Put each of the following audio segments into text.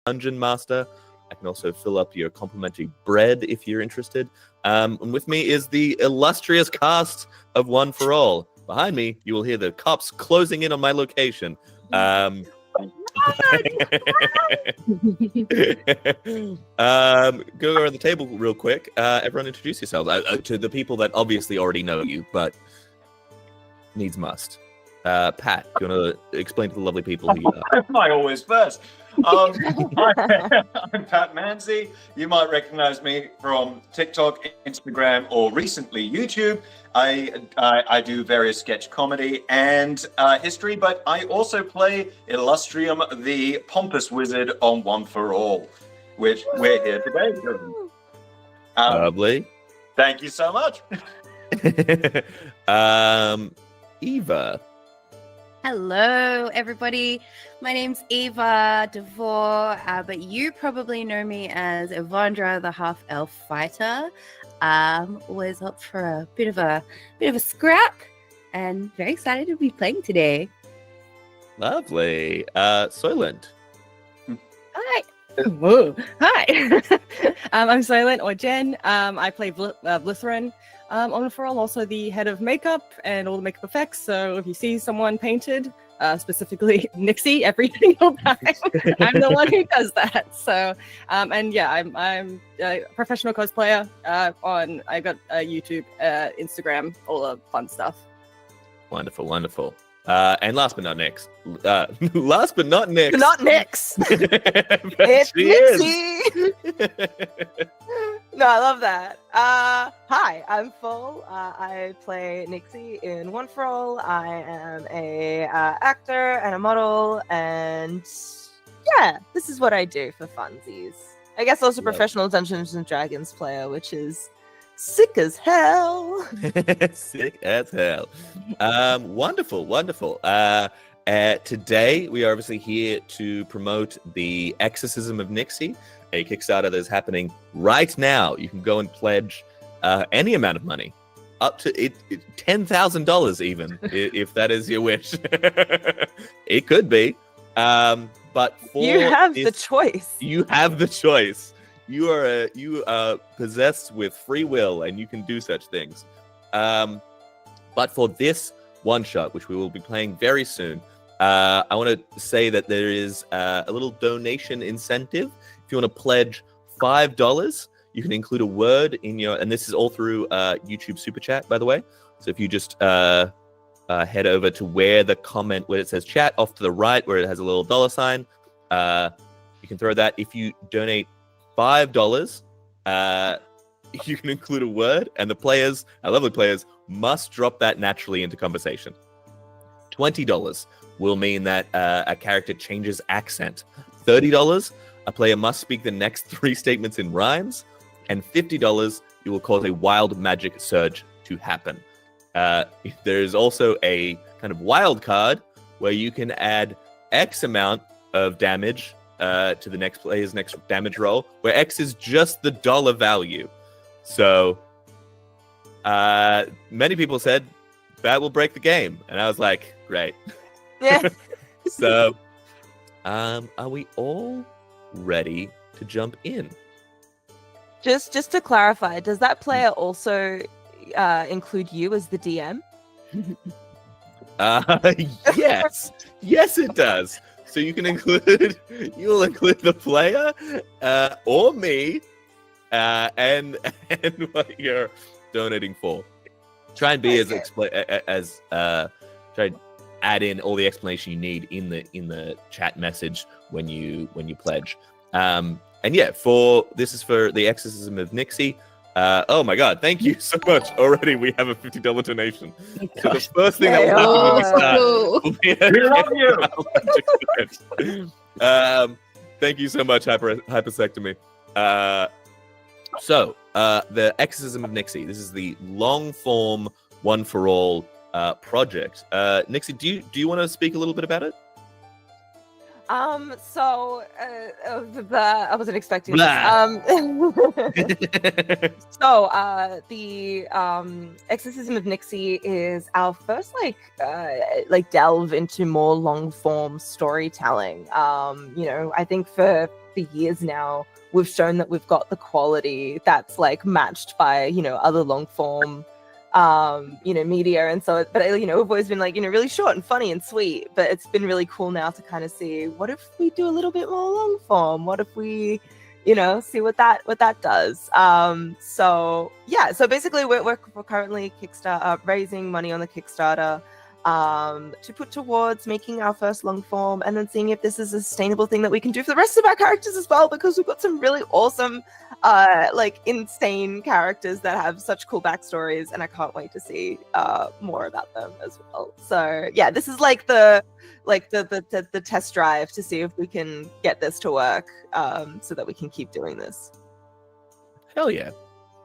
Dungeon Master. I can also fill up your complimentary bread if you're interested. And with me is the illustrious cast of One for All. Behind me, you will hear the cops closing in on my location. Go around the table real quick. Everyone introduce yourselves to the people that obviously already know you, but needs must. Pat, do you want to explain to the lovely people who you are? I always first. I'm Pat Manzi. You might recognize me from TikTok, Instagram, or recently YouTube. I do various sketch comedy and history, but I also play Illustrium, the pompous wizard on One for All, which we're here today. Lovely. Thank you so much. Eva. Hello, everybody. My name's Eva DeVore, but you probably know me as Evandra, the half-elf fighter. Was up for a bit of a scrap, and very excited to be playing today. Lovely. Soylent. Hi. Whoa. Hi. I'm Soylent, or Jen. I play Blithrin. On For All, also the head of makeup and all the makeup effects. So if you see someone painted, specifically Nixie, every single time, I'm the one who does that. So, and yeah, I'm a professional cosplayer. I got YouTube, Instagram, all the fun stuff. Wonderful, wonderful. And last but not next. Last but not next. Not Nix. It's Nixie. No, I love that. Hi, I'm Full. I play Nixie in One for All. I am a actor and a model, and yeah, this is what I do for funsies. I guess also professional Dungeons and Dragons player, which is sick as hell. Sick as hell. Wonderful, wonderful. Today, we are obviously here to promote the Exorcism of Nixie, a Kickstarter that is happening right now. You can go and pledge any amount of money, up to $10,000 even, if that is your wish. It could be. But for you have the choice. You have the choice. You are possessed with free will, and you can do such things. But for this one shot, which we will be playing very soon, I want to say that there is a little donation incentive. If you want to pledge $5, you can include a word in your, and this is all through YouTube Super Chat, by the way. So if you just head over to where it says chat, off to the right, where it has a little dollar sign, you can throw that. If you donate $5, you can include a word, and the players, our lovely players, must drop that naturally into conversation. $20 will mean that a character changes accent. $30, a player must speak the next 3 statements in rhymes, and $50, you will cause a wild magic surge to happen. There's also a kind of wild card where you can add X amount of damage to the next player's next damage roll, where X is just the dollar value. So many people said that will break the game, and I was like, great. Yeah. So are we all ready to jump in? Just to clarify, does that player also include you as the DM? Yes. Yes, it does. So you will include the player or me and what you're donating for. Try and be try and add in all the explanation you need in the chat message when you pledge. And yeah, this is for the Exorcism of Nixie. Oh my god, thank you so much. Already we have a $50 donation. So the first thing that will happen we love you. Thank you so much, Hypersectomy. So the Exorcism of Nixie. This is the long form One for All project. Nixie, do you want to speak a little bit about it? So I wasn't expecting this. So the Exorcism of Nixie is our first delve into more long form storytelling. I think for for years now, we've shown that we've got the quality that's like matched by, you know, other long form, you know, media. And so, but, you know, we've always been like, you know, really short and funny and sweet, but it's been really cool now to kind of see, what if we do a little bit more long form? What if we, you know, see what that does. So yeah, so basically we're currently raising money on the Kickstarter to put towards making our first long form, and then seeing if this is a sustainable thing that we can do for the rest of our characters as well, because we've got some really awesome like insane characters that have such cool backstories, and I can't wait to see more about them as well. So yeah, this is like the test drive to see if we can get this to work, so that we can keep doing this. Hell yeah.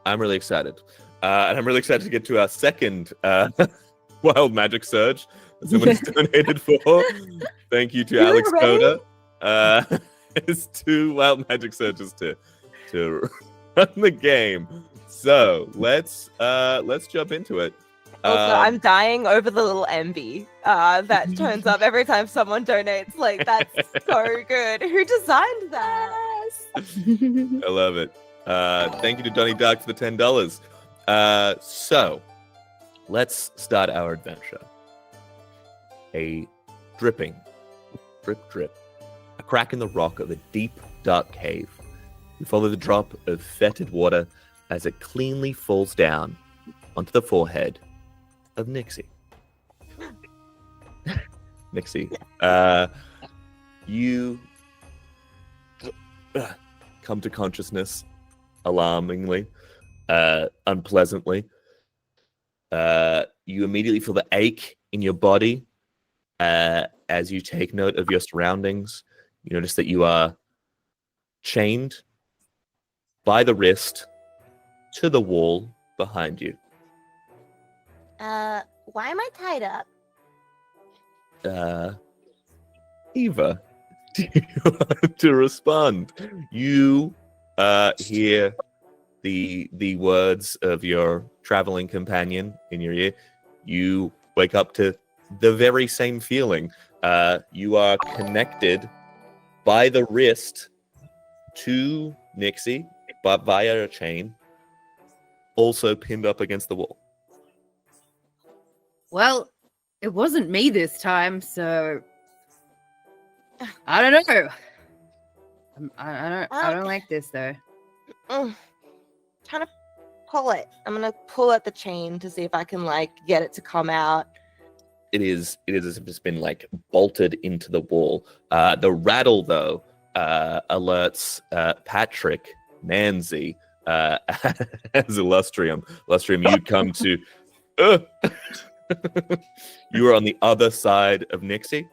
I'm really excited. And I'm really excited to get to our second Wild Magic Surge that somebody's donated for. Thank you to Alex Coda. It's 2 Wild Magic Surges to run the game. So let's jump into it. Also, I'm dying over the little MB that turns up every time someone donates. Like, that's so good. Who designed that? I love it. Thank you to Donnie Dark for the $10. So let's start our adventure. A dripping, drip, a crack in the rock of a deep, dark cave. We follow the drop of fetid water as it cleanly falls down onto the forehead of Nixie. Nixie, you come to consciousness alarmingly, unpleasantly. You immediately feel the ache in your body as you take note of your surroundings. You notice that you are chained by the wrist to the wall behind you. Why am I tied up? Eva, do you want to respond? You hear the words of your traveling companion in your ear. You wake up to the very same feeling. You are connected by the wrist to Nixie, but via a chain, also pinned up against the wall. Well, it wasn't me this time, so I don't know. I don't like this though. Trying to pull it. I'm gonna pull at the chain to see if I can like get it to come out. It is as if it's been like bolted into the wall. The rattle though alerts Patrick Manzi as Illustrium. Illustrium, you come to. You are on the other side of Nixie.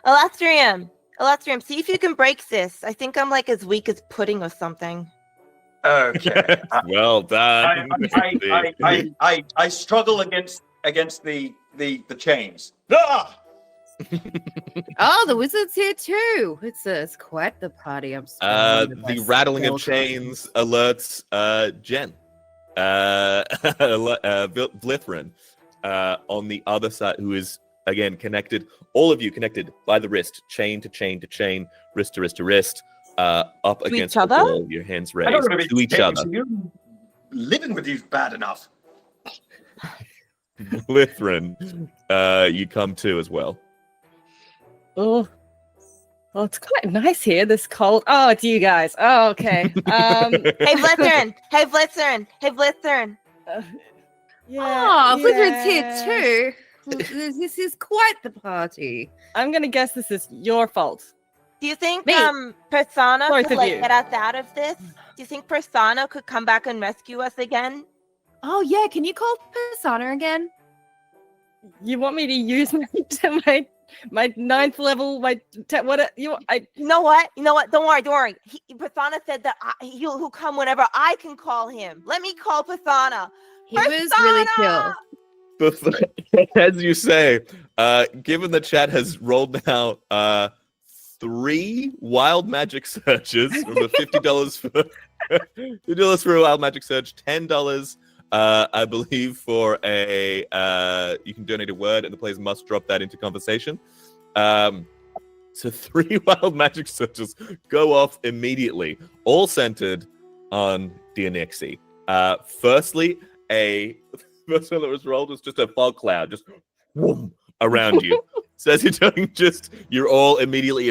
Illustrium, see if you can break this. I think I'm like as weak as pudding or something. Okay. Well done. I struggle against the chains. Ah! Oh, the wizard's here too. It's quite the party. I'm the rattling of chains alerts Jen. Blithrin on the other side, who is again connected, all of you connected by the wrist, chain to chain to chain, wrist to wrist to wrist, up against the wall, your hands raised to each other. Living with you is bad enough. Blithrin, you come to as well. Oh, well, it's quite nice here. This cold. Oh, it's you guys. Oh, okay. Hey, Blithrin! Oh, Blithrin's here too. This is quite the party. I'm gonna guess this is your fault. Do you think Me. Persona Both could of like you. get us out of this? Do you think Persona could come back and rescue us again? Oh yeah, can you call Persona again? You want me to use my 9th level? You know what? Don't worry. Persona said that he'll come whenever I can call him. Let me call Persona. He was really chill. As you say, given the chat has rolled now 3 wild magic surges from the $50 for $50 for a wild magic surge, $10 I believe for a you can donate a word and the players must drop that into conversation. So 3 wild magic surges go off immediately, all centered on dear Nixie. Firstly, first one that was rolled was just a fog cloud, just whoom, around you. So as you're doing, you're all immediately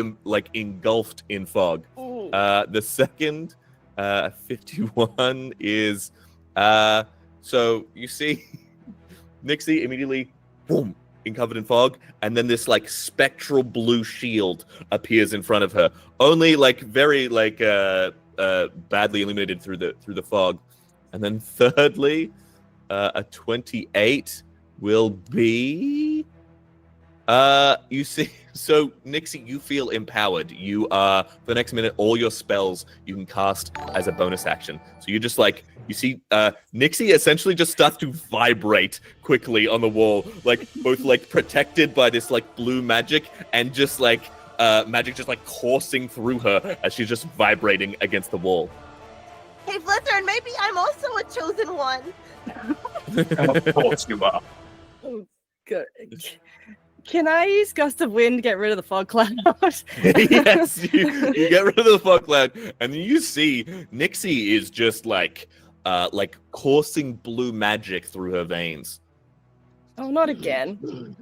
engulfed in fog. The second 51 is so you see Nixie immediately boom covered in fog, and then this like spectral blue shield appears in front of her, only like very badly illuminated through the fog. And then thirdly, a 28 will be you see, so Nixie, you feel empowered. You for the next minute, all your spells you can cast as a bonus action. So you just you see Nixie essentially just starts to vibrate quickly on the wall, both protected by this blue magic and just magic just coursing through her as she's just vibrating against the wall. Hey, Flitter, maybe I'm also a chosen one. Of course you are. Oh, good. Can I use Gust of Wind to get rid of the fog cloud? Yes, you get rid of the fog cloud, and you see Nixie is just coursing blue magic through her veins. Oh, not again.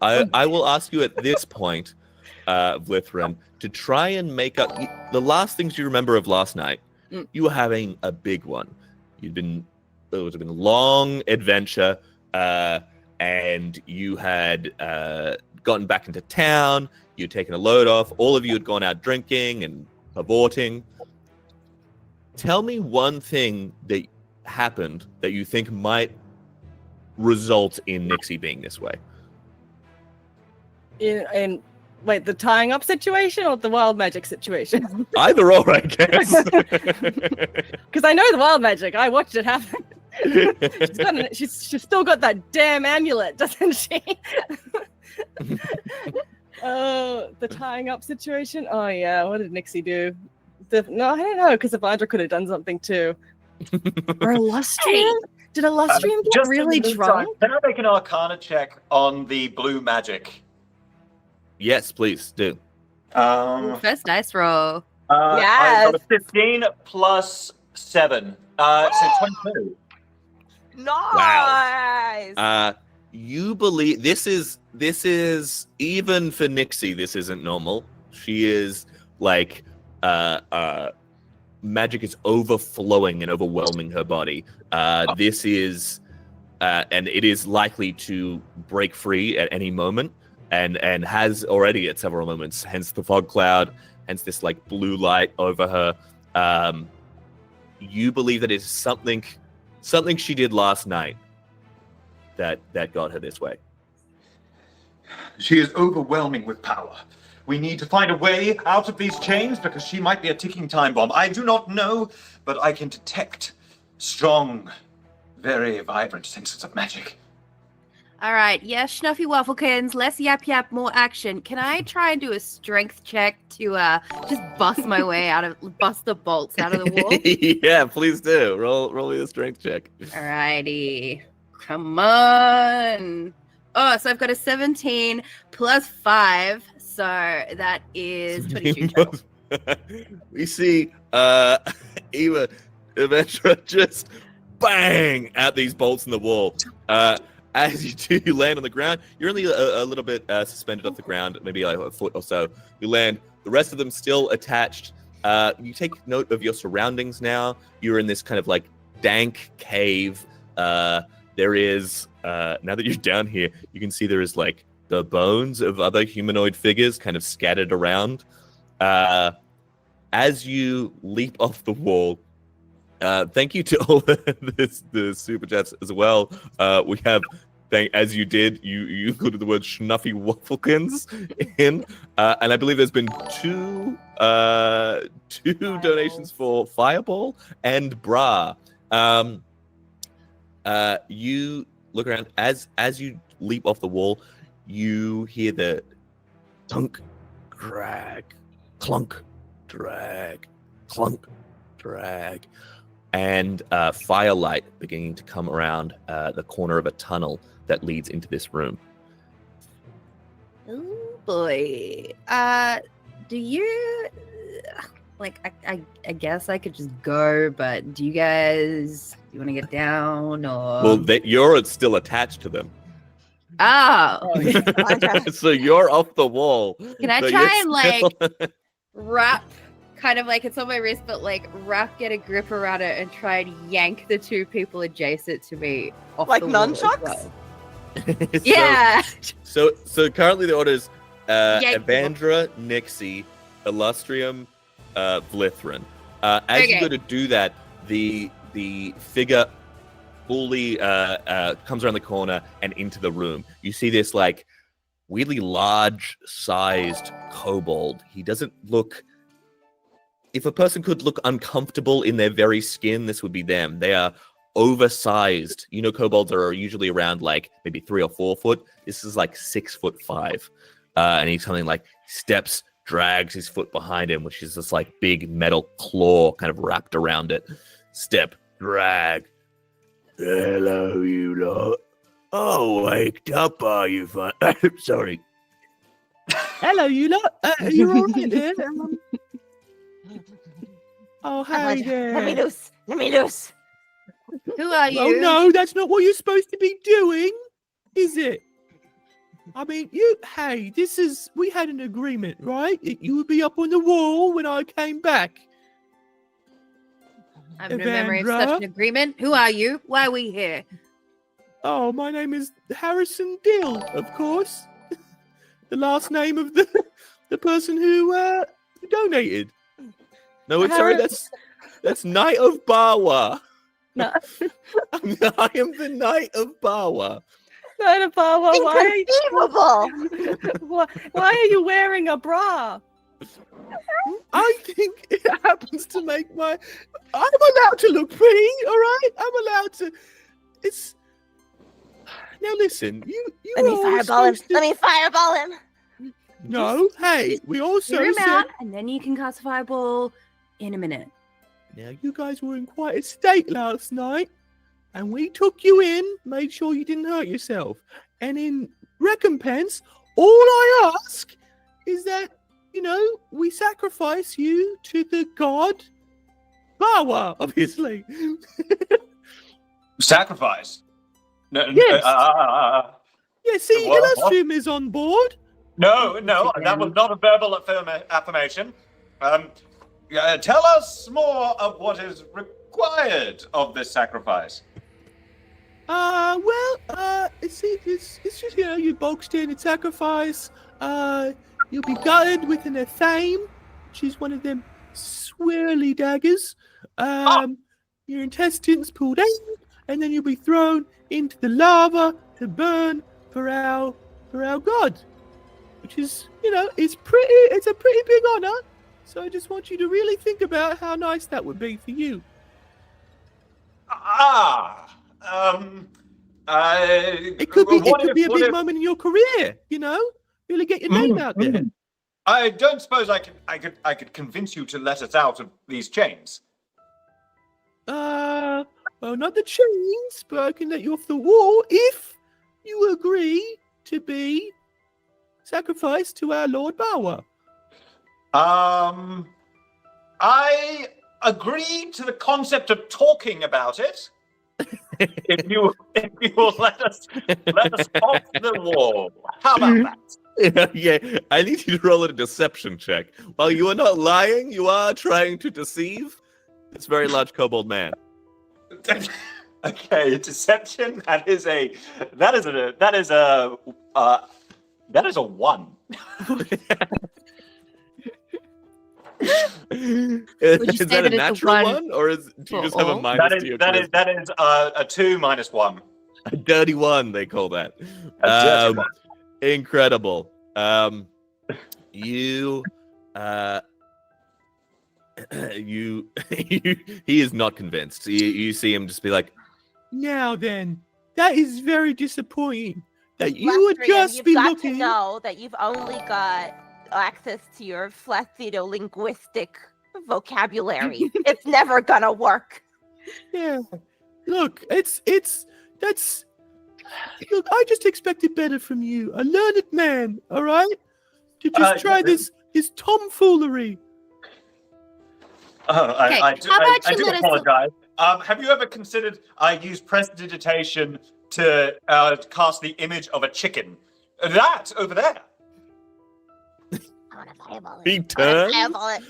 I will ask you at this point, Vlithrin, to try and make up the last things you remember of last night. You were having a big one. It was a long adventure. And you had gotten back into town, you'd taken a load off, all of you had gone out drinking and cavorting. Tell me one thing that happened that you think might result in Nixie being this way. In wait, the tying up situation or the wild magic situation? Either or, I guess. Because I know the wild magic. I watched it happen. She's still got that damn amulet, doesn't she? The tying up situation. Oh yeah, what did Nixie do? No, I don't know, because Evandra could have done something too. Or Illustrium? Did Illustrium get really drunk? Can I make an Arcana check on the blue magic? Yes, please do. First dice roll. I got a 15 plus 7, so 22. Nice. Wow. You believe this is even for Nixie, this isn't normal. She is magic is overflowing and overwhelming her body. This is and it is likely to break free at any moment, and has already at several moments, hence the fog cloud, hence this blue light over her. You believe that it's something she did last night that got her this way. She is overwhelming with power. We need to find a way out of these chains because she might be a ticking time bomb. I do not know, but I can detect strong, very vibrant senses of magic. All right, yes, Schnuffy Wafflekins, less yap, more action. Can I try and do a strength check to just bust the bolts out of the wall? Yeah, please do. Roll me a strength check. Alrighty, come on. Oh, so I've got a 17 plus 5, so that is 22 total. We see Eva Eventra just bang at these bolts in the wall. As you do, you land on the ground. You're only a little bit suspended off the ground, maybe a foot or so. You land. The rest of them still attached. You take note of your surroundings now. You're in this kind of dank cave. There is, now that you're down here, you can see there is the bones of other humanoid figures kind of scattered around. As you leap off the wall, thank you to all the super chats as well. We have, as you did, you included the word Schnuffy Wafflekins in, and I believe there's been two donations for Fireball and Bra. You look around as you leap off the wall. You hear the thunk, drag, clunk, drag, clunk, drag. And firelight beginning to come around the corner of a tunnel that leads into this room. Ooh, boy. Do you like? I guess I could just go, but do you guys? You want to get down or? Well, you're still attached to them. Oh, So you're off the wall. can I but try you're and like still- wrap? Kind of like it's on my wrist, but like get a grip around it and try and yank the two people adjacent to me off Like the wall as nunchucks? well. So- Yeah. So currently the order is Yank them. Evandra, Nixie, Illustrium, Vlithrin. As you Okay. go to do that, the figure fully comes around the corner and into the room. You see this like weirdly large-sized kobold. He doesn't look. If a person could look uncomfortable in their very skin, this would be them. They are oversized. You know, kobolds are usually around like maybe 3 or 4 foot. This is like 6'5", and he's something like steps, drags his foot behind him, which is this like big metal claw kind of wrapped around it. Step, drag. Hello, you lot. Oh, waked up, are you? Sorry. Hello, you lot. Are you all right there? Oh, hi there. Let me loose. Let me loose. Who are you? Oh no, that's not what you're supposed to be doing, is it? I mean, we had an agreement, right? You would be up on the wall when I came back. I have no memory of such Evandra? an agreement. Who are you? Why are we here? Oh, my name is Harrison Dill, of course. The last name of the person who donated. No, it's sorry, that's Knight of Bawa. No. I am the Knight of Bawa. Not a power. Inconceivable. Why are you wearing a bra? I think it happens to make I'm allowed to look pretty, all right? I'm allowed to. It's. Now listen, you Let me are all fireball him. supposed to- Let me fireball him. No, hey, we also Hear him said. out, and then you can cast a fireball in a minute. Now, you guys were in quite a state last night, and we took you in, made sure you didn't hurt yourself. And in recompense, all I ask is that, we sacrifice you to the god Bawa, obviously. Sacrifice. No, Yes. Yeah, see, What? Illustrium is on board. no, that was not a verbal affirmation. Tell us more of what is required of this sacrifice. It's just, your bog standard sacrifice. You'll be gutted with an athame, which is one of them swirly daggers. Your intestines pulled out, and then you'll be thrown into the lava to burn for our god, which is, it's a pretty big honor. So I just want you to really think about how nice that would be for you. It could be a big moment in your career, really get your name out there. I don't suppose I could convince you to let us out of these chains. Well, not the chains, but I can let you off the wall if you agree to be sacrificed to our Lord Bawa. I agree to the concept of talking about it. if you will let us off the wall. How about that? Yeah, I need you to roll a deception check. While you are not lying, you are trying to deceive this very large kobold man. Okay, deception. That is a 1. Is say that a that it's a natural one one, or do you for just have a all? minus to your That charisma? is a 2 minus 1. A dirty one, they call that. A dirty one. Incredible. You he is not convinced. You see him just be like, now then, that is very disappointing that you would Lestrian, just you've be got looking. to know that you've only got access to your linguistic vocabulary. It's never gonna work. Yeah. Look, look, I just expected better from you. A learned man, all right? to just try his tomfoolery. Oh, Okay, I how about I you do let us- apologize. Have you ever considered I use prestidigitation to cast the image of a chicken? That over there. I want to fireball He it. turns Fireball it.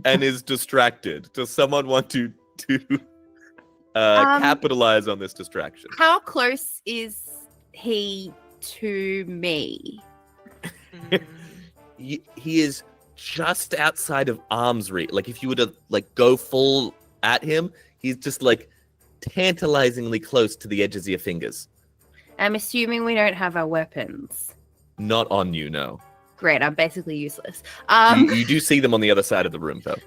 and is distracted. Does someone want to capitalize on this distraction? How close is he to me? He is just outside of arm's reach. Like if you were to like go full at him, he's just like tantalizingly close to the edges of your fingers. I'm assuming we don't have our weapons. Not on you, no. Great, I'm basically useless. You do see them on the other side of the room, though.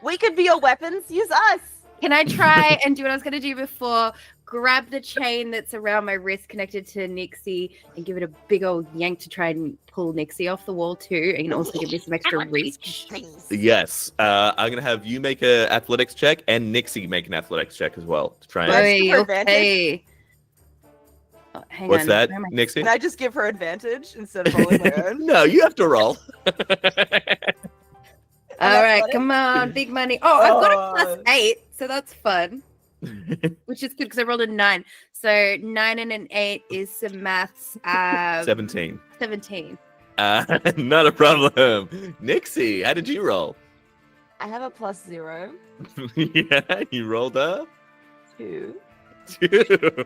We could be your weapons. Use us. Can I try and do what I was going to do before? Grab the chain that's around my wrist connected to Nixie and give it a big old yank to try and pull Nixie off the wall too, and also give me some extra reach. Yes. I'm going to have you make an athletics check and Nixie make an athletics check as well to try and... Wait. Oi, for okay. Oh, hang What's on. that, Where am I- Nixie? Can I just give her advantage instead of rolling my own? No, you have to roll. All right, Athletics? come on, big money. Oh, I've got a Oh. +8, so that's fun. Which is good because I rolled a 9. So 9 and an 8 is some maths. 17. 17. Not a problem. Nixie, how did you roll? I have a +0. Yeah, you rolled a 2. 2.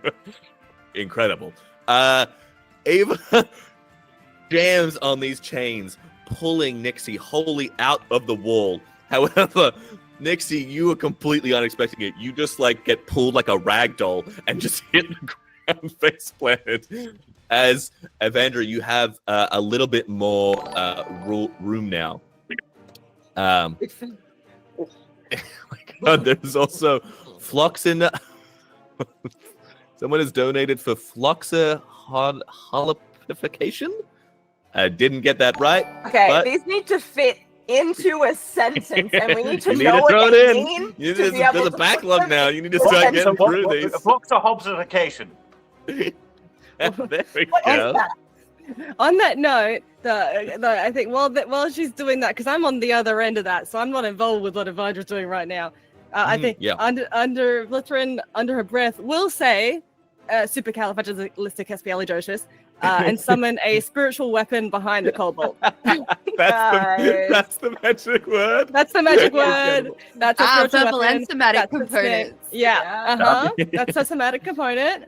Incredible. Ava jams on these chains, pulling Nixie wholly out of the wall. However, Nixie, you were completely unexpecting it. You just like get pulled like a rag doll and just hit the ground face planted. As Evandra, you have a little bit more room now. Oh my God, there's also Floxin. Someone has donated for Floxa holification. I didn't get that right. Okay, But- these need to fit into a sentence, and we need to You need know to what throw it they in. mean. You to need be to- able there's a to backlog put now. them You need to in start sentence. getting through these. Flux of hobsification. There we What is go. that? On that note, I think while she's doing that, because I'm on the other end of that, so I'm not involved with what Evandra's doing right now. I think yeah. under Lutheran, under her breath, will say supercalifragilisticexpialidocious, and summon a spiritual weapon behind the cobalt. That's the magic word. That's the magic word. That's a spiritual verbal weapon. and somatic That's its name. components. Yeah. That's a somatic component.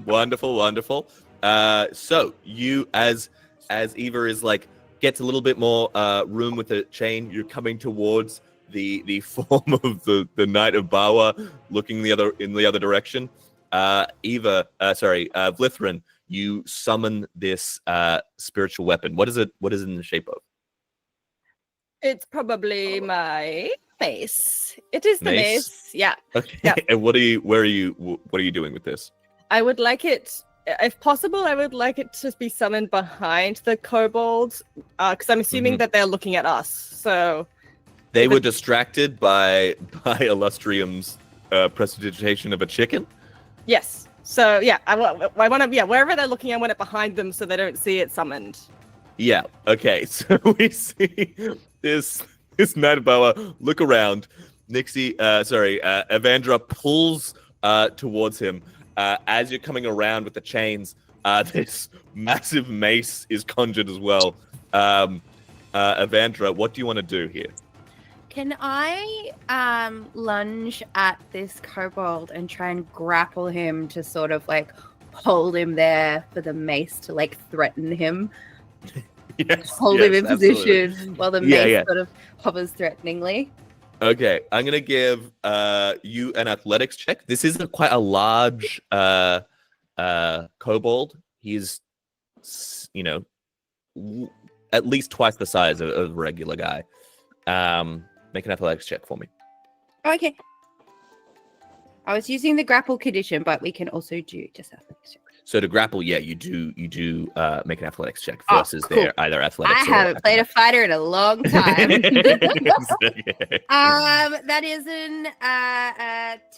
Wonderful. So you, as Eva is like gets a little bit more room with the chain, you're coming towards the form of the Knight of Bawa, looking in the other direction. Vlithrin, you summon this spiritual weapon. What is it in the shape of? It's probably my mace. It is the Mace? mace. Yeah. Okay. Yeah. And what are you doing with this? I would like it, if possible, I would like it to be summoned behind the kobolds, because I'm assuming that they're looking at us. So They were distracted by Illustrium's prestidigitation of a chicken. yes. So yeah, I want to, wherever they're looking, I want it behind them so they don't see it summoned. Yeah. Okay. So we see this Knight of Bawa look around. Evandra pulls towards him. As you're coming around with the chains, this massive mace is conjured as well. Evandra, what do you want to do here? Can I lunge at this kobold and try and grapple him to sort of like hold him there for the mace to like threaten him? Yes. Hold him in absolutely. position while the Yeah, mace yeah. sort of hovers threateningly. Okay, I'm gonna give you an athletics check. This is quite a large kobold. He's, at least twice the size of a regular guy. Make an athletics check for me. Okay. I was using the grapple condition, but we can also do just athletics check. So to grapple, yeah, you do make an athletics check Oh, versus cool. their either athletics. I haven't played a fighter in a long time. Okay. That is an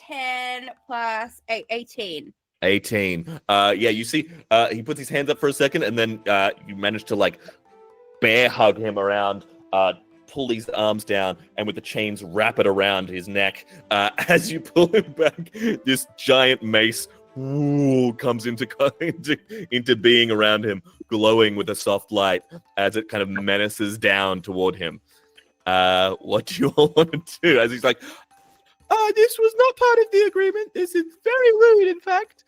10 plus 8, 18. 18. Yeah, you see, he puts his hands up for a second, and then you manage to like bear hug him around, pull these arms down, and with the chains wrap it around his neck. As you pull him back, this giant mace comes into being around him, glowing with a soft light as it kind of menaces down toward him. What do you all want to do? As he's like, this was not part of the agreement. This is very rude, in fact.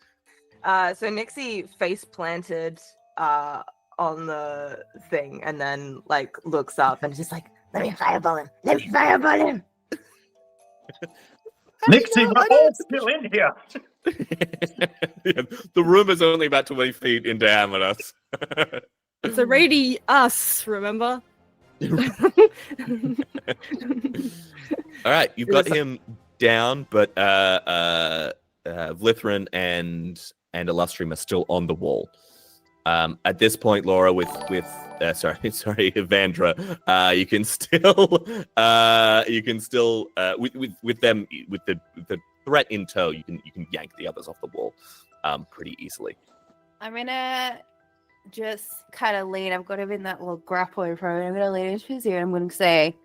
So Nixie face planted on the thing and then like looks up and is just like, let me fireball him. Let me fireball him. Nixie, we're all still in here. Yeah, the room is only about 20 feet in diameter. It's already us, remember? All right, you've got him down, but Vlithrin and Illustrium are still on the wall. At this point, Laura, with Evandra, you can still with them with the threat in tow, you can yank the others off the wall pretty easily. I'm gonna just kind of lean. I've got him in that little grapple in front of me. I'm gonna lean into his ear and I'm gonna say,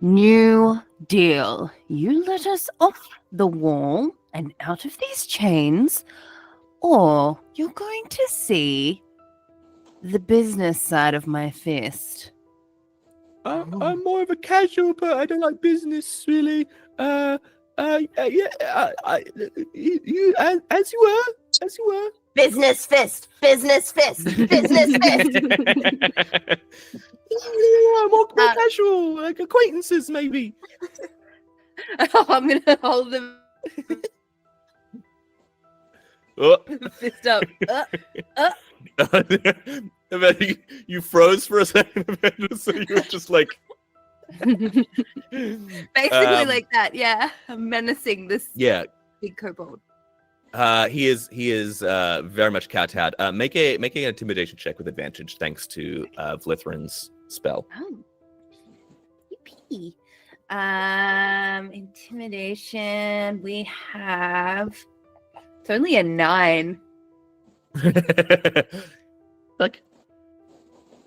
"New deal. You let us off the wall and out of these chains, or you're going to see the business side of my fist." I'm more of a casual, but I don't like business really. You as you were. Business fist. Business fist. Business fist. Yeah, more casual, like acquaintances maybe. I'm gonna hold him Oh. fist up. You froze for a second, so you were just like Basically like that, yeah. I'm menacing this big kobold. He is very much kowtowed. Make an intimidation check with advantage, thanks to Vlithrin's spell. Oh. Yippee. Intimidation. We have. It's only a 9. Like,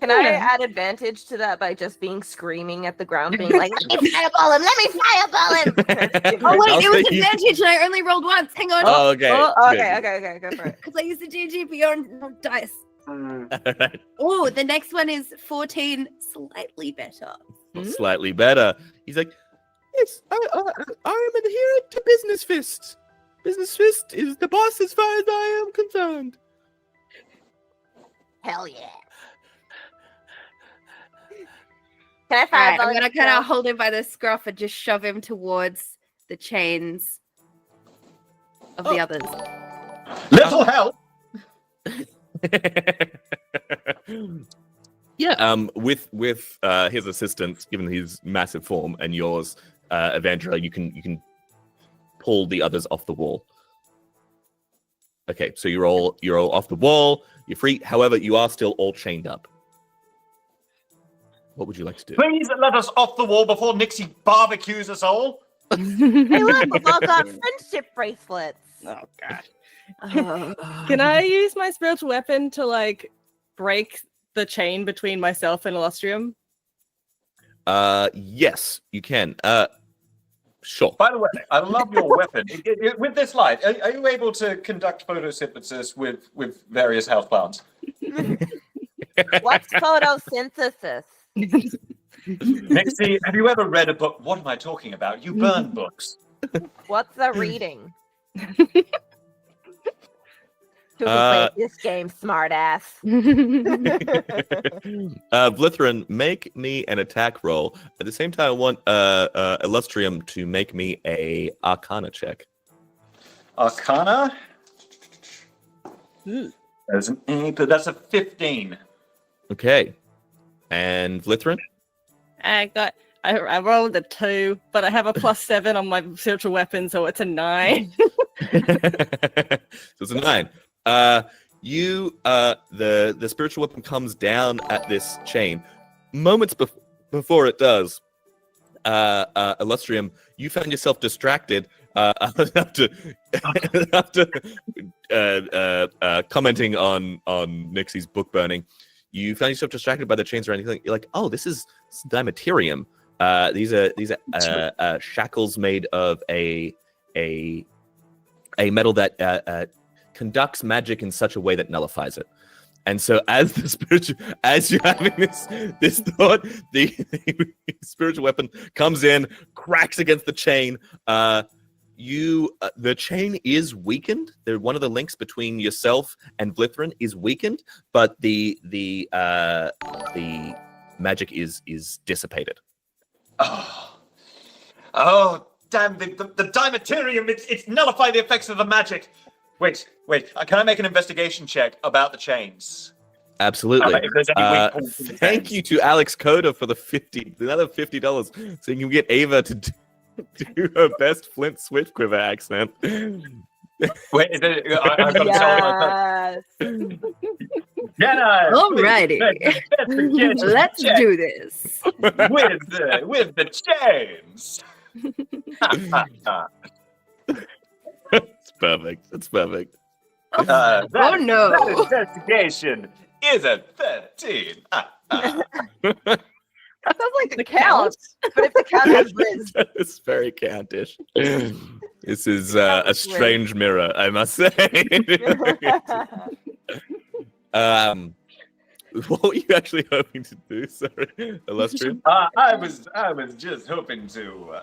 Can I add advantage to that by just being screaming at the ground, being like, "Let me fireball him! Let me fireball him!" Oh wait, it was advantage, and I only rolled once. Hang on. Oh, okay. Okay, go for it. Because I used the GG beyond dice. Alright. Oh, the next one is 14, slightly better. Slightly better. He's like, yes, I am adherent to Business Fist. Business Fist is the boss as far as I am concerned. Hell yeah. Can I Alright, fireball I'm him? gonna kind of hold him by the scruff and just shove him towards the chains of the others. Little help. Yeah, with his assistance, given his massive form and yours, Evandra, you can pull the others off the wall. Okay, so you're all off the wall. You're free. However, you are still all chained up. What would you like to do? Please let us off the wall before Nixie barbecues us all. Hey, look, we've all got friendship bracelets. Oh god. Can I use my spiritual weapon to like break the chain between myself and Illustrium? Yes, you can. Sure. By the way, I love your weapon. With this light, are you able to conduct photosynthesis with various house plants? What's photosynthesis? Nixie, have you ever read a book? What am I talking about? You burn books. What's the reading? Who can play this game, smartass? Vlithrin, make me an attack roll. At the same time, I want Illustrium to make me a Arcana check. Arcana? There's an 8, but that's a 15. Okay. And Vlithrin? I rolled a 2, but I have a +7 on my spiritual weapon, so it's a 9. So it's a 9. The spiritual weapon comes down at this chain. Moments before it does, Illustrium, you found yourself distracted after commenting on Nixie's book burning, you found yourself distracted by the chains around you. You're like, oh, this is dimaterium. These are shackles made of a metal that conducts magic in such a way that nullifies it. And so, as you're having this thought, the spiritual weapon comes in, cracks against the chain. The chain is weakened. One of the links between yourself and Vlithrin is weakened, but the magic is dissipated. Oh, damn! The dimaterium, it's nullified the effects of the magic. Wait. Can I make an investigation check about the chains? Absolutely. If there's any weak points in the Thank chains. you to Alex Coda for another $50, so you can get Ava to do her best Flint Swiftquiver accent. Wait, is it, I've got to tell you. Alrighty. Let's do this. with the chains. It's perfect. Oh no. That investigation is a 13. That sounds like the count, but if the count has riz. It's very countish. This is a strange mirror, I must say. What were you actually hoping to do? Sorry, Illustrious? I was just hoping to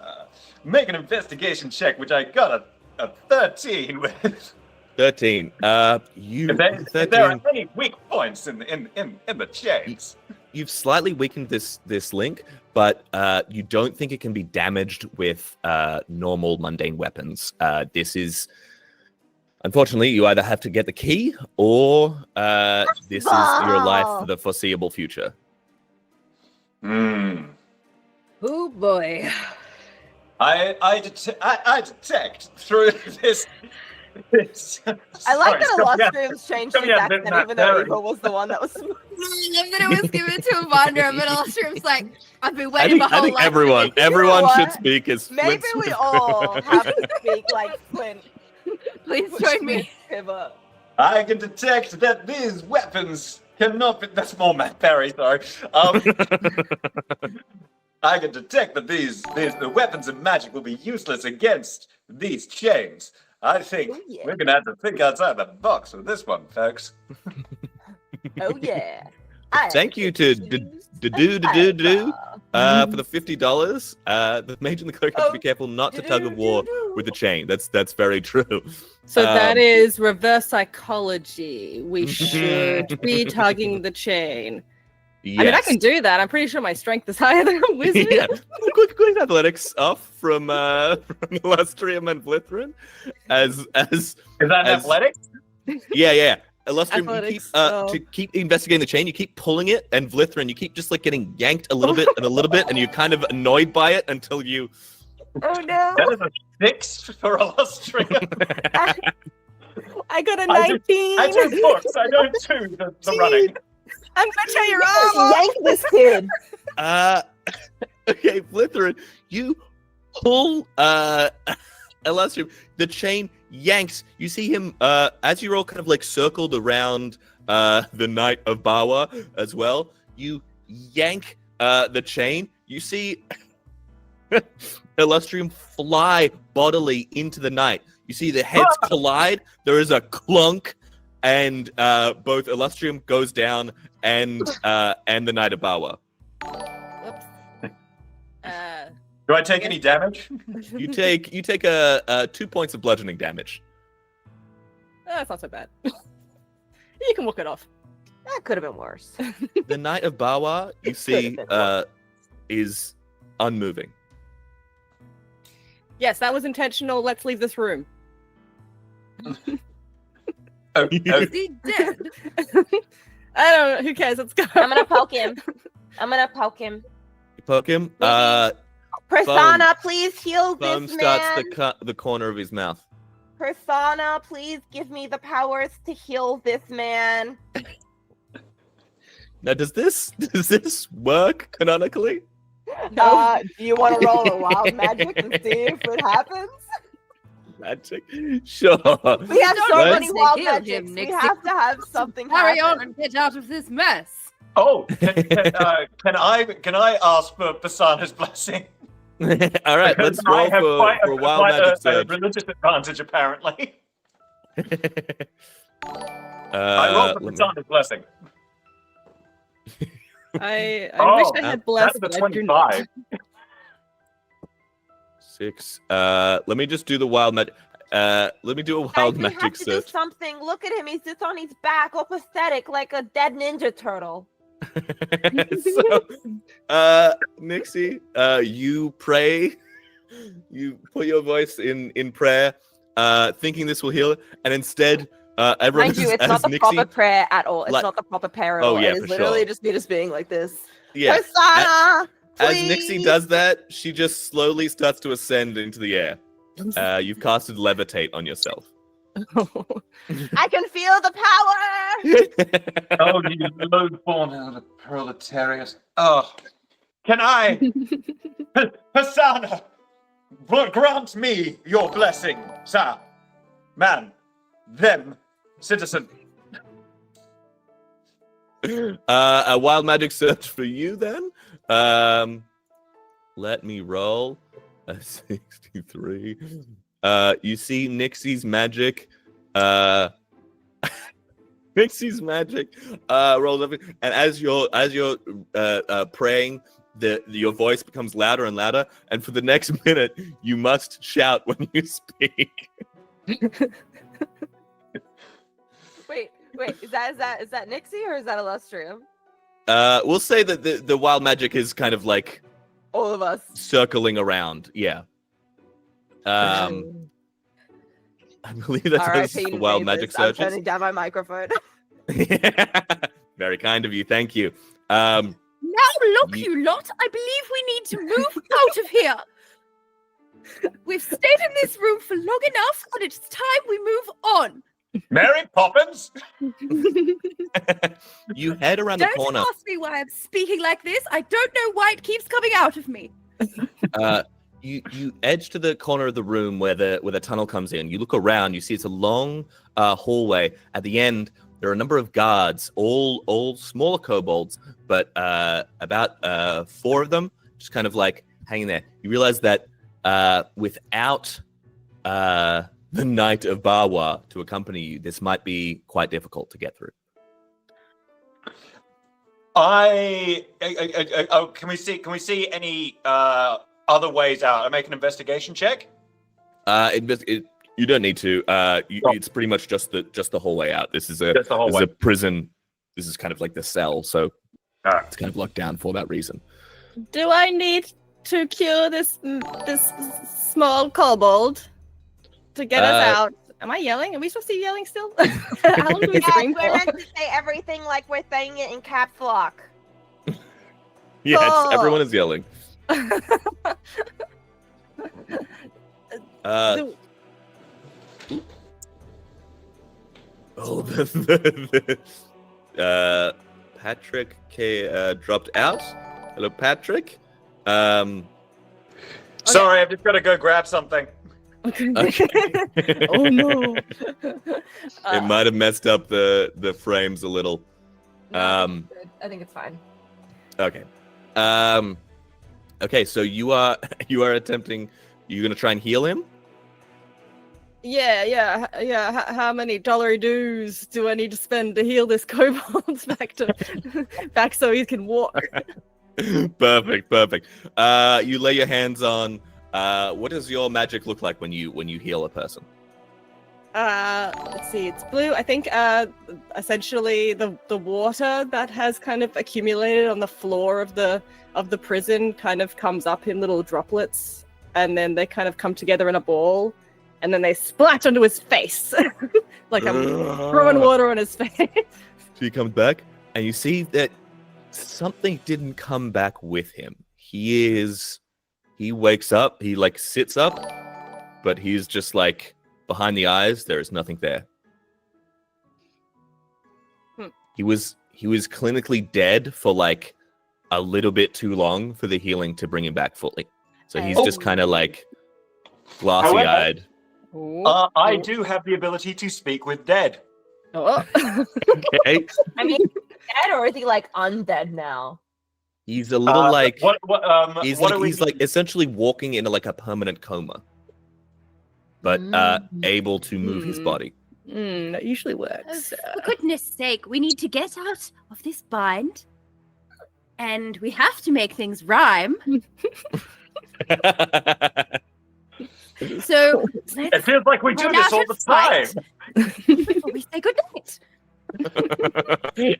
make an investigation check, which I got a 13 with. 13. If there are any weak points in the chains. You've slightly weakened this link, but you don't think it can be damaged with normal mundane weapons. This is, unfortunately, you either have to get the key or this is your life for the foreseeable future. Hmm. Oh boy. I detect through this. I like that Illustrious changed his accent, even though Eva was the one that was. I love that it was given to Avandra, but Illustrium's like, I've been waiting my whole I think life. everyone what? should speak as Maybe Flint we Swift. all have to speak like Flint. Please join me. Quiver. I can detect that these weapons cannot be. That's more Matt Berry, sorry. I can detect that the weapons of magic will be useless against these chains. I think we're gonna have to think outside the box with this one, folks. Oh yeah. Thank you to for the $50. The mage and the cleric have to be careful not to tug of war with the chain. That's very true. So that is reverse psychology. We should be tugging the chain. Yes. I mean, I can do that. I'm pretty sure my strength is higher than a wizard. Yeah. Quick athletics off from Illustrium and Vlithrin. Is that athletics? Yeah. Illustrium, Athletics, to keep investigating the chain, you keep pulling it, and Vlithrin, you keep just like getting yanked a little bit and a little bit, and you're kind of annoyed by it until you. Oh no! That is a 6 for Illustrium. I got a 19. I do books. I don't do the running. I'm gonna tear your arm off. Yank this kid. Okay, Vlithrin, you pull Illustrium. The chain yanks. You see him as you're all kind of like circled around the Knight of Bawa as well. You yank the chain. You see Illustrium fly bodily into the night. You see the heads collide. There is a clunk, and both Illustrium goes down and the Knight of Bawa. Whoops. Do I take any damage? You take a 2 points of bludgeoning damage. That's not so bad. You can walk it off. That could have been worse. The Knight of Bawa, you see, is unmoving. Yes, that was intentional. Let's leave this room. Is he dead? I don't know. Who cares? Let's go. I'm gonna poke him. You poke him. Persona, please heal Foam this starts man. to cut the corner of his mouth. Persona, please give me the powers to heal this man. Now, does this work canonically? Do you want to roll a wild magic and see if it happens? magic. Sure. We have so Don't many say wild kill him, magics. We Nixie. have to have something Carry on happen. and get out of this mess. Oh, can I ask for Basana's blessing? All right, Because let's roll I have for a wild magic a surge. religious advantage, apparently. I rolled for let me- Basana's blessing. I Oh, wish I had blessed, That's but a I do not. 25. 6. Let me just do the wild magic. Let me do a Guys, wild we have magic to do search. something. Look at him. He's just on his back, all pathetic, like a dead ninja turtle. So, Nixie, you pray. You put your voice in prayer, thinking this will heal it, and instead, everyone Mind you, it's as not the Nixie. proper prayer at all. It's like- not the proper prayer at Oh, all. yeah, It is for literally sure. just me just being like this. Yeah. Persona, As Nixie please. does that, she just slowly starts to ascend into the air. You've casted levitate on yourself. I can feel the power. Oh, you low-born proletariat. Oh, can I, Hasana, grant me your blessing, sir, man, them, citizen. A wild magic search for you then. Let me roll a 63. You see Nixie's magic. Nixie's magic rolls up, and as you're praying, your voice becomes louder and louder, and for the next minute, you must shout when you speak. Wait, is that Nixie or is that Illustrium? We'll say that the wild magic is kind of like All of us. circling around. Yeah. I believe that does R.I.P. the wild magic neighbors. I'm searches. turning down my microphone. Very kind of you. Thank you. Now look, Ye- you lot. I believe we need to move out of here. We've stayed in this room for long enough, and it's time we move on. Mary Poppins? You head around the Don't corner. ask me why I'm speaking like this. I don't know why it keeps coming out of me. You edge to the corner of the room where the tunnel comes in. You look around. You see it's a long hallway. At the end, there are a number of guards, all smaller kobolds, but about 4 of them just kind of like hanging there. You realize that without the Knight of Barwa to accompany you, this might be quite difficult to get through. Can we see any other ways out? I make an investigation check. You don't need to. It's pretty much just the hallway out. This is Just the this is hallway. a prison. This is kind of like the cell, so Alright. it's kind of locked down for that reason. Do I need to cure this small kobold to get us out? Am I yelling? Are we supposed to be yelling still? How long do we Yes, scream we're for? meant to say everything like we're saying it in caps lock. Yes, Cool. everyone is yelling. Do- Patrick dropped out. Hello, Patrick. Sorry, I've just got to go grab something. Okay. Okay. Oh no. It might have messed up the frames a little. I think it's fine. Okay. Okay, so you are attempting. You're gonna try and heal him. Yeah. How many dollary dues do I need to spend to heal this kobold back so he can walk? Perfect. You lay your hands on. What does your magic look like when you heal a person? Let's see, it's blue. I think essentially the water that has kind of accumulated on the floor of the prison kind of comes up in little droplets, and then they kind of come together in a ball, and then they splat onto his face. Like I'm throwing water on his face. So he comes back, and you see that something didn't come back with him. He wakes up, he like sits up, but he's just like behind the eyes, there is nothing there. He was clinically dead for like a little bit too long for the healing to bring him back fully. So he's just kind of like glassy-eyed. I do have the ability to speak with dead. Oh. Okay. I mean, dead or is he like undead now? He's a little like he's what like are we he's like essentially walking into like a permanent coma, but able to move his body. That usually works. For goodness sake, we need to get out of this bind. And we have to make things rhyme. So It feels like we do this all the time. Before we say goodnight.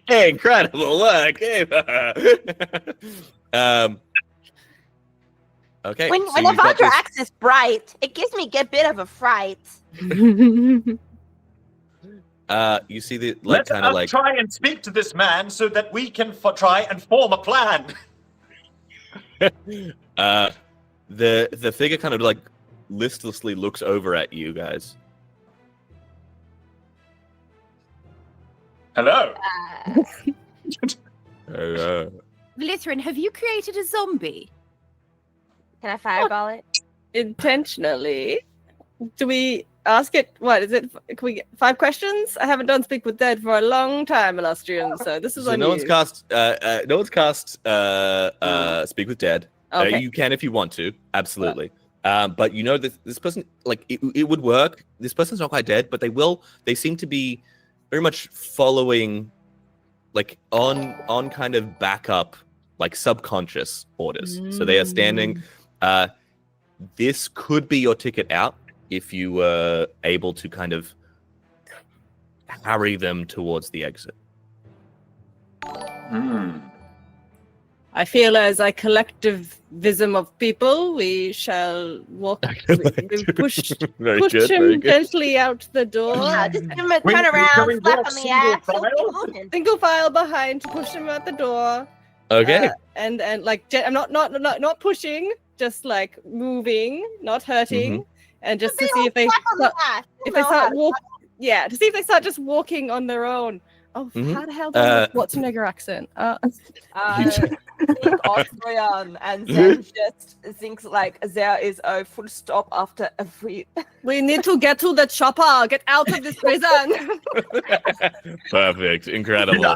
Incredible work. Okay. When so when you've got Evandra this- acts is bright, it gives me a bit of a fright. you see the like Let kind of us like try and speak to this man so that we can try and form a plan. the figure kind of like listlessly looks over at you guys. Hello. Lytherin, have you created a zombie? Can I fireball it? Intentionally. Do we ask it? What is it? Can we get 5 questions? I haven't done Speak with Dead for a long time, Illustrian. So this is So on no you. one's cast Speak with Dead. Okay. You can if you want to, absolutely. But you know that this person, like, it would work. This person's not quite dead, but they seem to be very much following, like, on kind of backup, like, subconscious orders. So they are standing. This could be your ticket out if you were able to kind of carry them towards the exit. I feel as a collectivism of people, we shall walk, we push him gently out the door. Yeah, just give him a turn around, slap on the ass. He'll keep moving. Single file behind to push him out the door. Okay. And like I'm not pushing, just like moving, not hurting, and just to see if they start to see if they start just walking on their own. Oh, how the hell do I have Schwarzenegger accent? Think Austrian, and then just thinks like there is a full stop after every. We need to get to the chopper. Get out of this prison. Perfect. Incredible.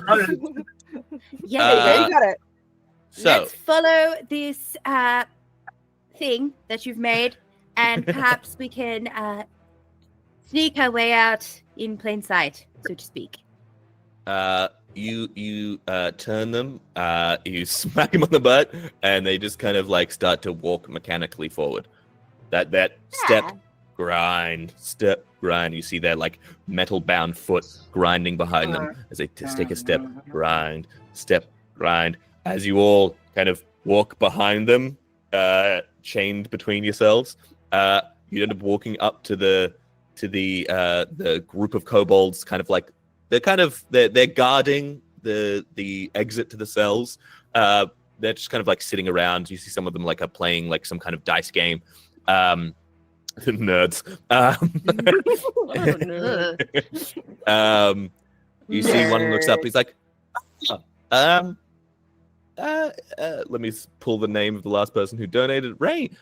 Yeah, You got it. So, let's follow this thing that you've made, and perhaps we can sneak our way out in plain sight, so to speak. you turn them, you smack them on the butt, and they just kind of like start to walk mechanically forward. That step, grind, step, grind. You see their like metal-bound foot grinding behind them as they take a step, grind, step, grind. As you all kind of walk behind them, chained between yourselves, you end up walking up to the group of kobolds, kind of like they're guarding the exit to the cells. They're just kind of like sitting around. You see some of them like are playing like some kind of dice game. Nerds. You see one looks up. He's like, let me pull the name of the last person who donated. Rain,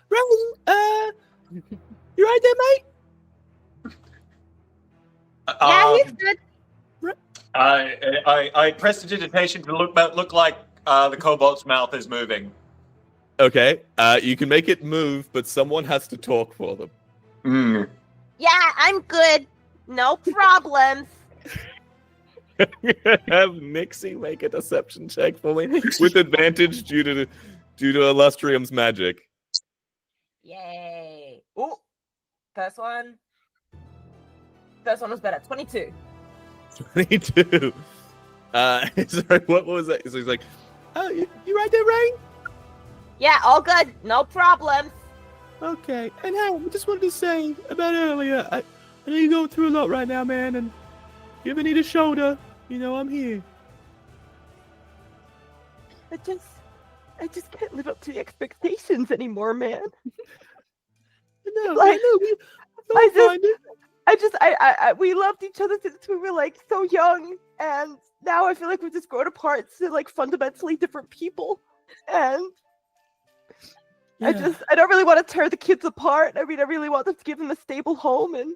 you right there, mate? Yeah, he's good. I prestidigitation to look like the kobold's mouth is moving. Okay, you can make it move, but someone has to talk for them. Yeah, I'm good. No problems. Have Nixie make a deception check for me with advantage due to Illustrium's magic. Yay. Ooh. First one was better. 22. 22. Sorry, what was that? So he's like, oh, you right there, Rain? Yeah, all good. No problems. Okay. And hey, I just wanted to say about earlier, I know you're going through a lot right now, man, and if you ever need a shoulder, you know I'm here. I just can't live up to the expectations anymore, man. No, Like, we loved each other since we were like so young, and now I feel like we've just grown apart to like fundamentally different people. And I don't really want to tear the kids apart. I mean, I really want to give them a stable home. And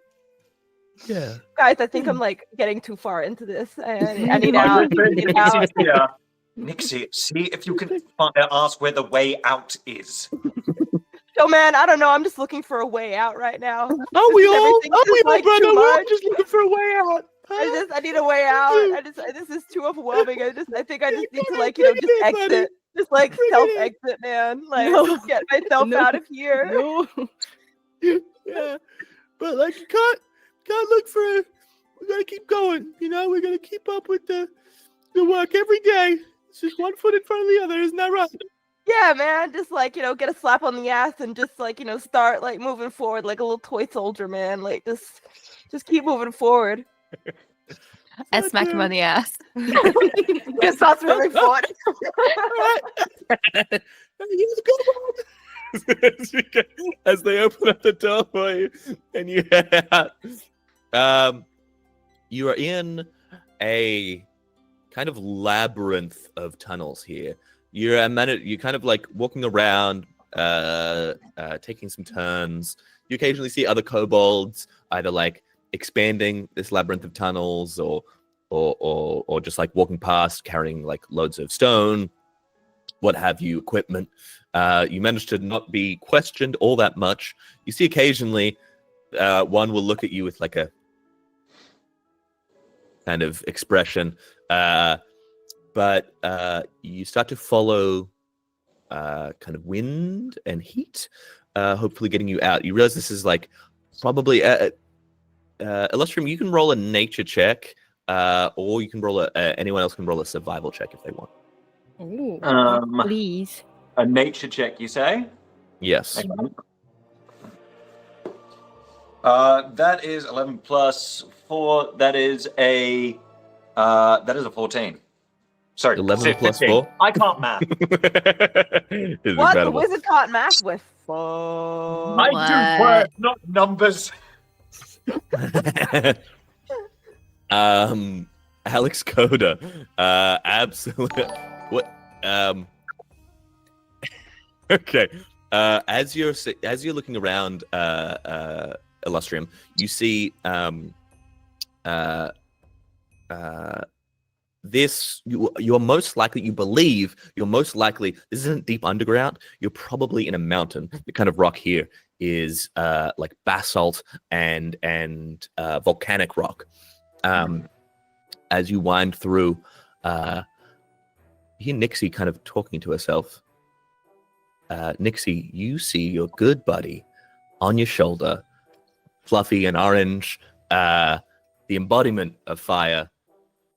Yeah. guys, I think I'm like getting too far into this. I need out. Get out. Yeah. Nixie, see if you can ask where the way out is. Oh man, I don't know. I'm just looking for a way out right now. Oh, we all, Everything's just, like, brother? too We're all much. just looking for a way out. I need a way out. This is too overwhelming. I think I just need to like, just exit. Just like self-exit, man. Like just get myself out of here. No. Yeah, but like you can't look for it. We gotta keep going. You know, we gotta keep up with the work every day. It's just one foot in front of the other, isn't that right? Yeah, man. Just like, get a slap on the ass and just like, start like moving forward like a little toy soldier, man. Like just keep moving forward. And smack him on the ass. Just starts moving forward. As they open up the door for you and you head out. You are in a kind of labyrinth of tunnels here. You're kind of like walking around, taking some turns. You occasionally see other kobolds either like expanding this labyrinth of tunnels or just like walking past carrying like loads of stone, what have you, equipment. You manage to not be questioned all that much. You see occasionally one will look at you with like a kind of expression, but you start to follow kind of wind and heat, hopefully getting you out. You realize this is like probably Illustrium, you can roll a nature check, or you can roll anyone else can roll a survival check if they want. Ooh, Please. A nature check, you say? Yes. That is 11 plus 4. That is a 14. Sorry, 11 plus 15. 4? I can't math. It's What? incredible. The wizard can't math with. I do words, not numbers. Alex Coda, absolutely. What? Okay. As you're looking around, Illustrium, you see this. You're most likely. This isn't deep underground. You're probably in a mountain. The kind of rock here is like basalt and volcanic rock. As you wind through, you hear Nixie kind of talking to herself. Nixie, you see your good buddy on your shoulder, fluffy and orange, the embodiment of fire.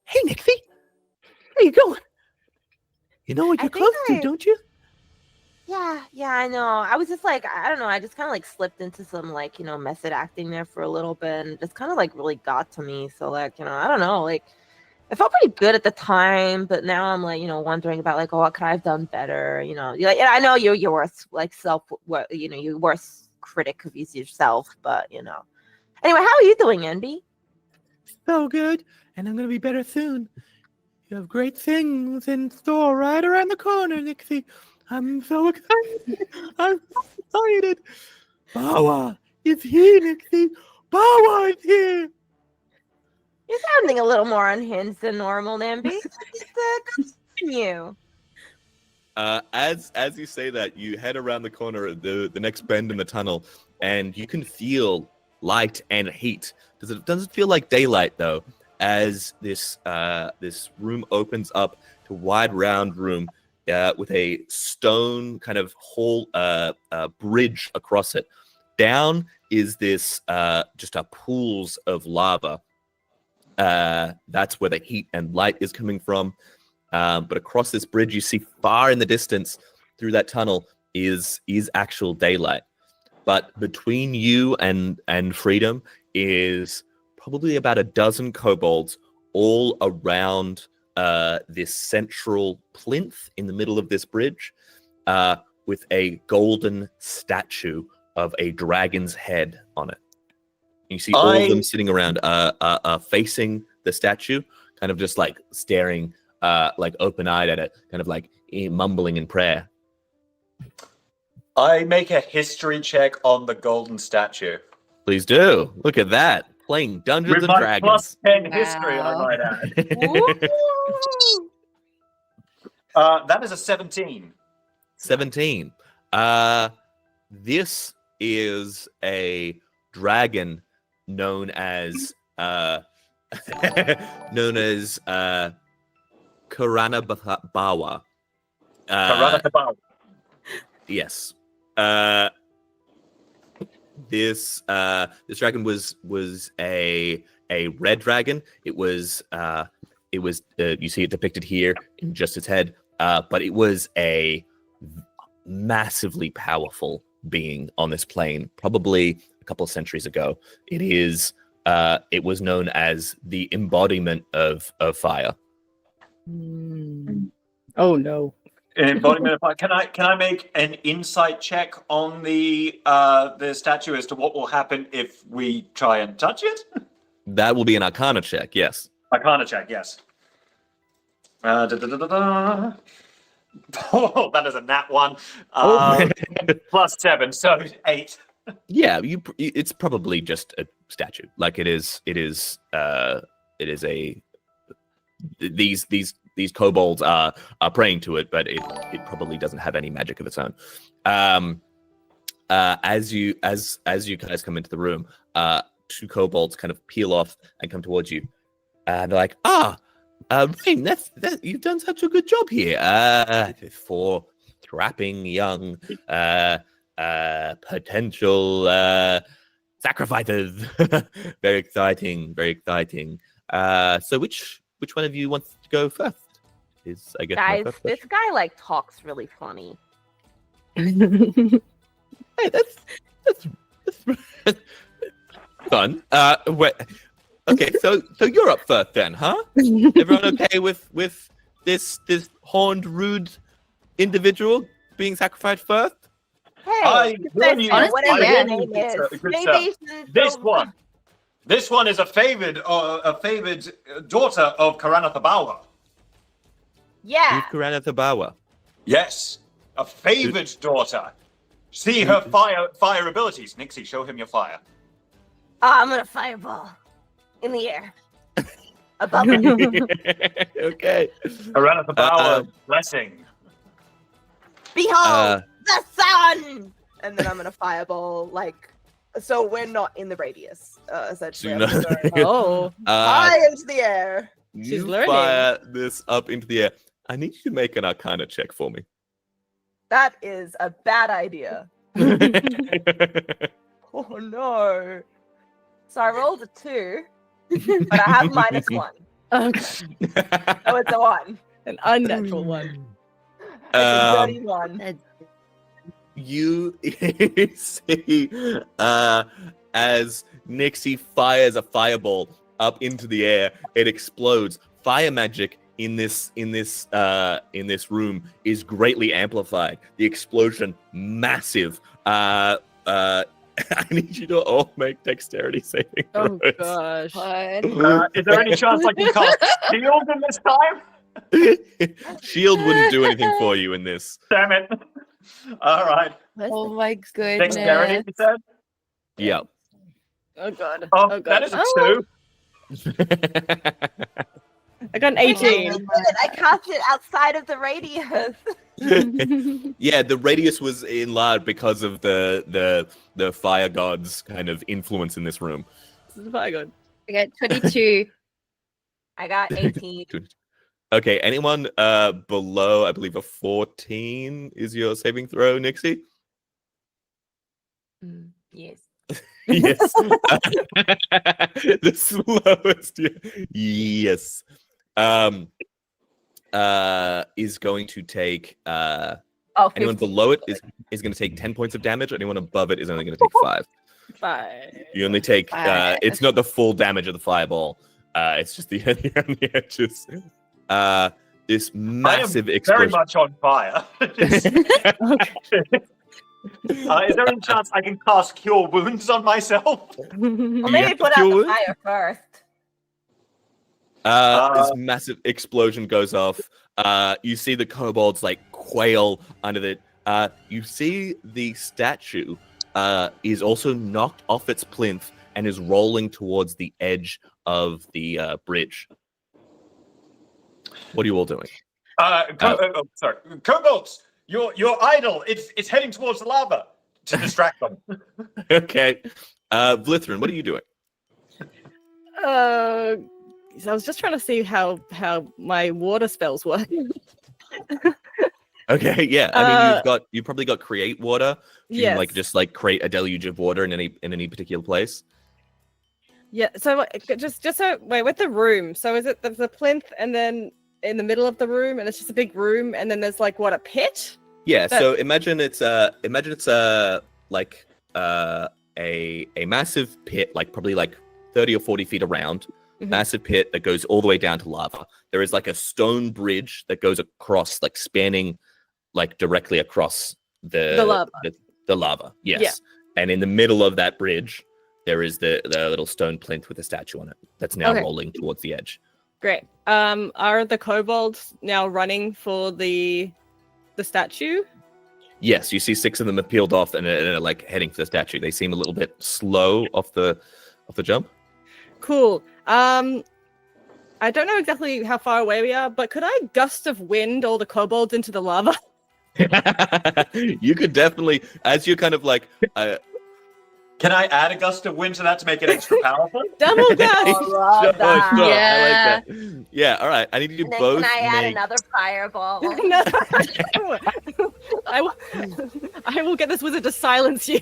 Hey, Nixie, how you going? You know what you're close to, don't you? Yeah, I know. I was just like, I don't know. I just kind of like slipped into some like, method acting there for a little bit, and just kind of like really got to me. So like, I don't know, like I felt pretty good at the time, but now I'm like, wondering about like, oh, what could I have done better? Like, I know you're worth like you're worth critic of yourself, but Anyway, how are you doing, Envy? So good, and I'm gonna be better soon. You have great things in store right around the corner, Nixie. I'm so excited. I'm so excited. Bawa is here, Nixie. Bawa is here. You're sounding a little more unhinged than normal, Namby. Continue. As you say that, you head around the corner, the next bend in the tunnel, and you can feel light and heat. It doesn't feel like daylight though, as this room opens up to a wide round room with a stone kind of hall bridge across it. Down is this just pools of lava. That's where the heat and light is coming from. But across this bridge, you see far in the distance through that tunnel is actual daylight. But between you and freedom is probably about a dozen kobolds all around this central plinth in the middle of this bridge, with a golden statue of a dragon's head on it. You see all of them sitting around, facing the statue, kind of just like staring, like open-eyed at it, kind of like mumbling in prayer. I make a history check on the golden statue. Please do. Look at that. Playing Dungeons With and my Dragons. +10 history, I Wow. might add. Woo! That is a 17. 17. This is a dragon known as Karana Bawa. Karanatabau. Yes. This dragon was a red dragon. It was you see it depicted here in just its head, but it was a massively powerful being on this plane, probably a couple of centuries ago. It was known as the embodiment of fire. Oh no. Embodiment of fire. Can I make an insight check on the statue as to what will happen if we try and touch it? That will be an Arcana check. Yes. Arcana check, yes. Oh, that is a nat 1. +7, so 8. Yeah, it's probably just a statue. Like it is a these kobolds are praying to it, but it probably doesn't have any magic of its own. As you guys come into the room, 2 kobolds kind of peel off and come towards you. They're like, Rain, you've done such a good job here for trapping young potential sacrifices. Very exciting, very exciting. So which one of you wants to go first? Is I guess my Guys, first this question. guy like talks really funny. Hey, that's fun. Wait. Okay, so you're up first then, huh? Everyone okay with this horned rude individual being sacrificed first? Hey, I warn you, Honestly, whatever yeah. your name is, Good maybe stuff. you should This go- one. This one is a favored daughter of Karanathabawa. Yeah. Karana Thabawa. Yes, a favored daughter. See her fire abilities. Nixie, show him your fire. I'm gonna fireball in the air above him. Okay. Karanathabawa blessing. Behold the sun, and then I'm gonna fireball like. So we're not in the radius, essentially. I'm So just you're going Oh. high into the air. She's you learning. fire this up into the air. I need you to make an Arcana check for me. That is a bad idea. Oh no! So I rolled a 2, but I have -1. Okay. Oh, it's a 1. An unnatural one. It's a dirty 1. You see as Nixie fires a fireball up into the air, it explodes. Fire magic in this room is greatly amplified. The explosion massive. I need you to all make dexterity saving Oh throws. gosh. Is there any chance I can cast shield in this time? Shield wouldn't do anything for you in this. Damn it. All right. Oh my goodness. Dexterity, you said? Yeah. Oh god. Oh, Oh that god. is a 2. I got an 18. I cast it outside of the radius. Yeah, the radius was enlarged because of the fire god's kind of influence in this room. This is fire god. I got 22. I got 18. Okay, anyone below, I believe, a 14 is your saving throw, Nixie? Yes. Yes. The slowest. Yes. Is going to take Oh, anyone 15. below it is going to take 10 points of damage. Anyone above it is only going to take 5. 5. You only take Five. it's not the full damage of the fireball. It's just the on the edges. This massive Very explosion. much on fire. Is there any chance I can cast Cure Wounds on myself? Or You maybe have put to out do the it? fire first. This massive explosion goes off. You see the kobolds like quail under You see the statue is also knocked off its plinth and is rolling towards the edge of the bridge. What are you all doing? Sorry, Kobolds, your idol. It's heading towards the lava to distract them. Okay. Vlithrin, what are you doing? So I was just trying to see how my water spells work. Okay, yeah. I mean, you've probably got create water. You Yes. can just create a deluge of water in any particular place. Yeah. So just so wait with the room. So is it the plinth and then in the middle of the room, and it's just a big room, and then there's a pit? Yeah. So imagine it's a massive pit, probably 30 or 40 feet around. Mhm. Massive pit that goes all the way down to lava. There is a stone bridge that goes across, spanning directly across the lava. The lava, yes. Yeah. And in the middle of that bridge, there is the little stone plinth with a statue on it that's now Okay. rolling towards the edge. Great. Are the kobolds now running for the statue? Yes, you see 6 of them have peeled off and are heading for the statue. They seem a little bit slow off the jump. Cool. I don't know exactly how far away we are, but could I gust of wind all the kobolds into the lava? You could definitely, as you're Can I add a gust of wind to that to make it extra powerful? Double gust. I love that. Sure, Yeah. I like that. Yeah, all right. I need you And then both can I add make... another fireball? No. I will get this wizard to silence you.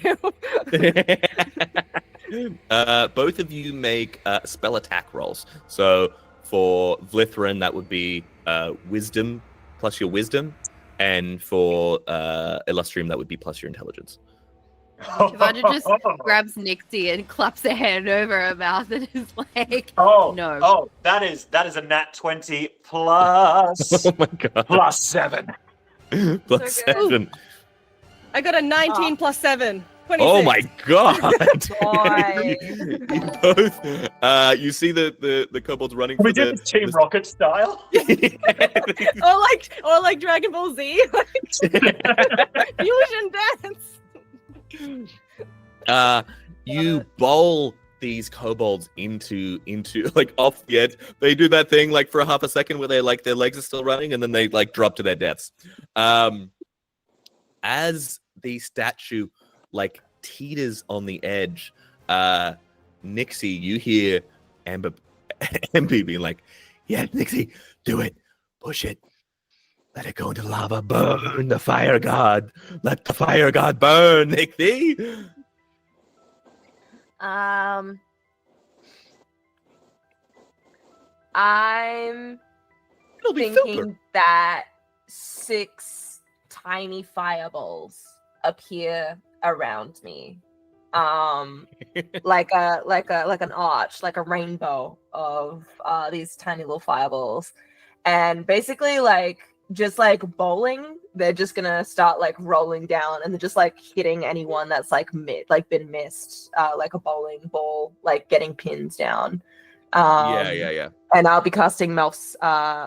Both of you make spell attack rolls. So for Vlithrin, that would be wisdom plus your wisdom, and for Illustrium, that would be plus your intelligence. Kavanja just grabs Nixie and claps her hand over her mouth and is like, Oh No. Oh, that is a nat 20 plus Oh my god! plus 7. Plus So good. 7. I got a 19 plus 7. 26. Oh my god! Boy. You both, you see the kobolds running. We for did the this Team Rocket style. Or like Dragon Ball Z. Fusion dance. You bowl these kobolds into off the edge. They do that thing for a half a second where they their legs are still running and then they drop to their deaths. As the statue teeters on the edge, Nixie, you hear Ambi being yeah, Nixie, do it, push it. Let it go into lava. Burn the fire god. Let the fire god burn, Nixie. I'm It'll be thinking super. that 6 tiny fireballs appear around me. Like an arch, like a rainbow of these tiny little fireballs. And basically just bowling, they're just gonna start rolling down and they're just hitting anyone that's been missed, like a bowling ball, getting pins down. Yeah. And I'll be casting Melf's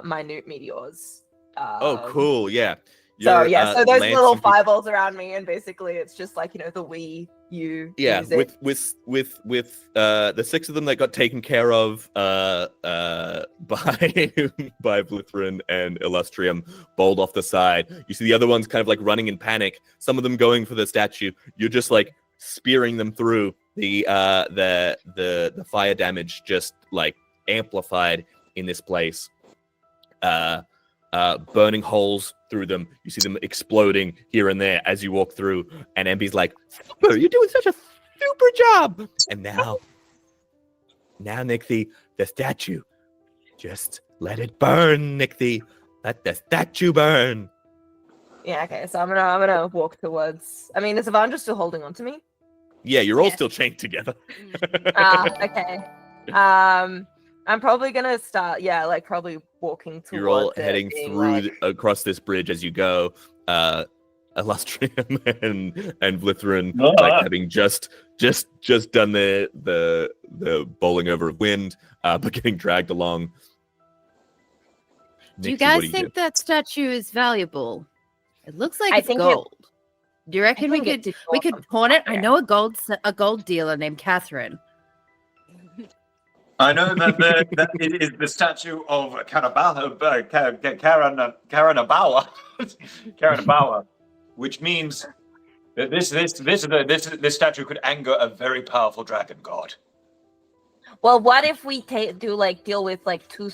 minute meteors. Oh, cool. Yeah. So You're, so those little lancing- fireballs around me, and basically it's just the Wii U. Yeah, music. with the 6 of them that got taken care of by Vlithrin and Illustrium bowled off the side. You see the other ones kind of running in panic. Some of them going for the statue. You're just spearing them through. The fire damage just amplified in this place. Burning holes through them. You see them exploding here and there as you walk through. And Ambi's super, you're doing such a super job. And now Nixie, the statue, just let it burn, Nixie. Let the statue burn. Yeah. Okay. So I'm gonna walk towards. I mean, is Evandra still holding on to me? Yeah, you're all Yes. still chained together. Okay. I'm probably gonna start. Yeah, probably walking towards. You're all it, heading being through across this bridge as you go. Illustrium and Vlithrin, having just done the bowling over of wind, but getting dragged along. Do you Nixie, what guys do think do? that statue is valuable? It looks like I it's think gold. Do you reckon we could pawn it? I know a gold dealer named Catherine. I know that it is the statue of Karanabawa, which means that this statue could anger a very powerful dragon god. Well, what if we deal with two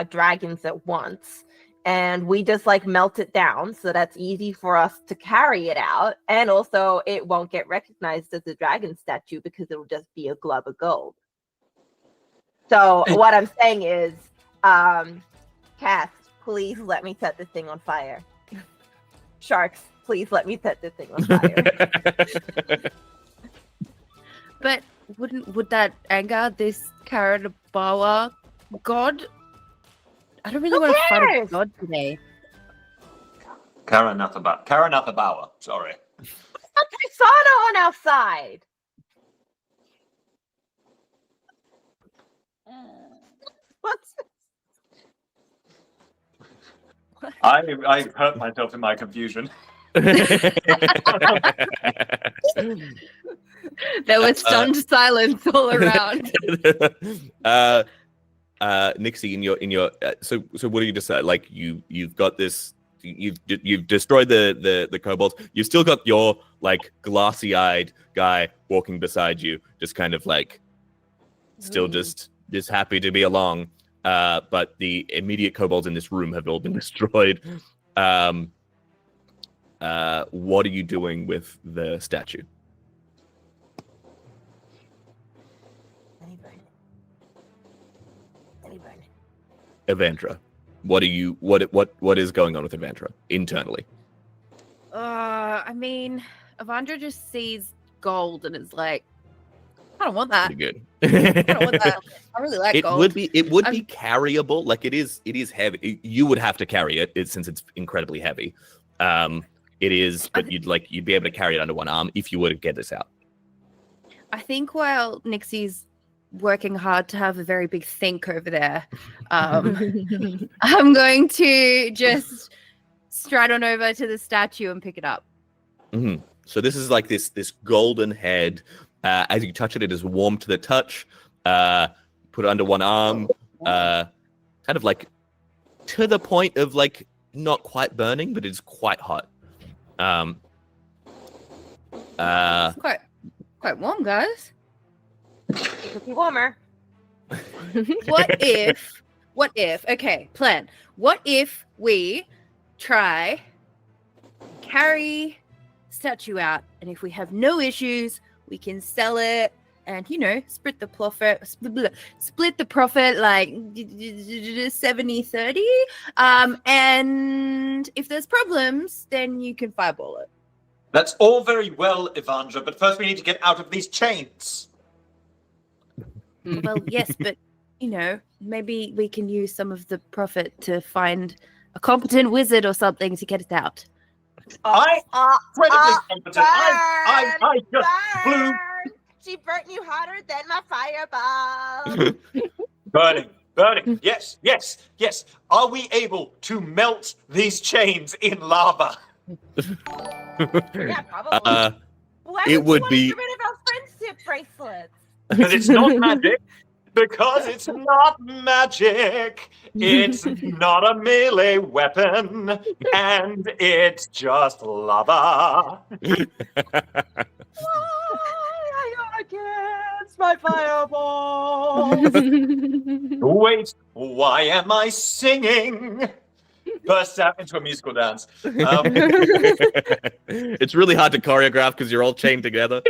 dragons at once, and we just melt it down so that's easy for us to carry it out, and also it won't get recognized as a dragon statue because it'll just be a glob of gold. So what I'm saying is, Cass, please let me set this thing on fire. Sharks, please let me set this thing on fire. But would that anger this Karanabawa god? I don't really want to fight a god today. Karanathabawa, sorry. A persona on our side. What's I hurt myself in my confusion. There was stunned silence all around. Nixie, in your so what do you decide? Like you've got this, you've destroyed the cobalt. You've still got your glassy-eyed guy walking beside you, just kind of still just happy to be along. But the immediate kobolds in this room have all been destroyed. What are you doing with the statue? Evandra, what is going on with Evandra internally? I mean, Evandra just sees gold and is like, I don't want that. Pretty good. I don't want that. I really like gold. It would be carryable. It is heavy. You would have to carry it since it's incredibly heavy. It is, but you'd be able to carry it under one arm if you were to get this out. I think while Nixie's working hard to have a very big think over there, I'm going to just stride on over to the statue and pick it up. Mm-hmm. So this is this golden head. As you touch it, it is warm to the touch. Put it under one arm, kind of to the point of not quite burning, but it's quite hot. It's quite warm, guys. It could be warmer. What if? Okay, plan. What if we try carry statue out, and if we have no issues, we can sell it and split the profit 70-30. And if there's problems, then you can fireball it. That's all very well, Evandra, but first we need to get out of these chains. Well, yes, but maybe we can use some of the profit to find a competent wizard or something to get it out. Incredibly competent. I just blew. She burnt you hotter than my fireball. Burning. Yes. Are we able to melt these chains in lava? Yeah, probably. Why it would be. Get rid of our friendship bracelets. Because it's not magic. Because it's not magic. It's not a melee weapon. And it's just lava. Against my fireball. Wait, why am I singing? Burst out into a musical dance. It's really hard to choreograph because you're all chained together.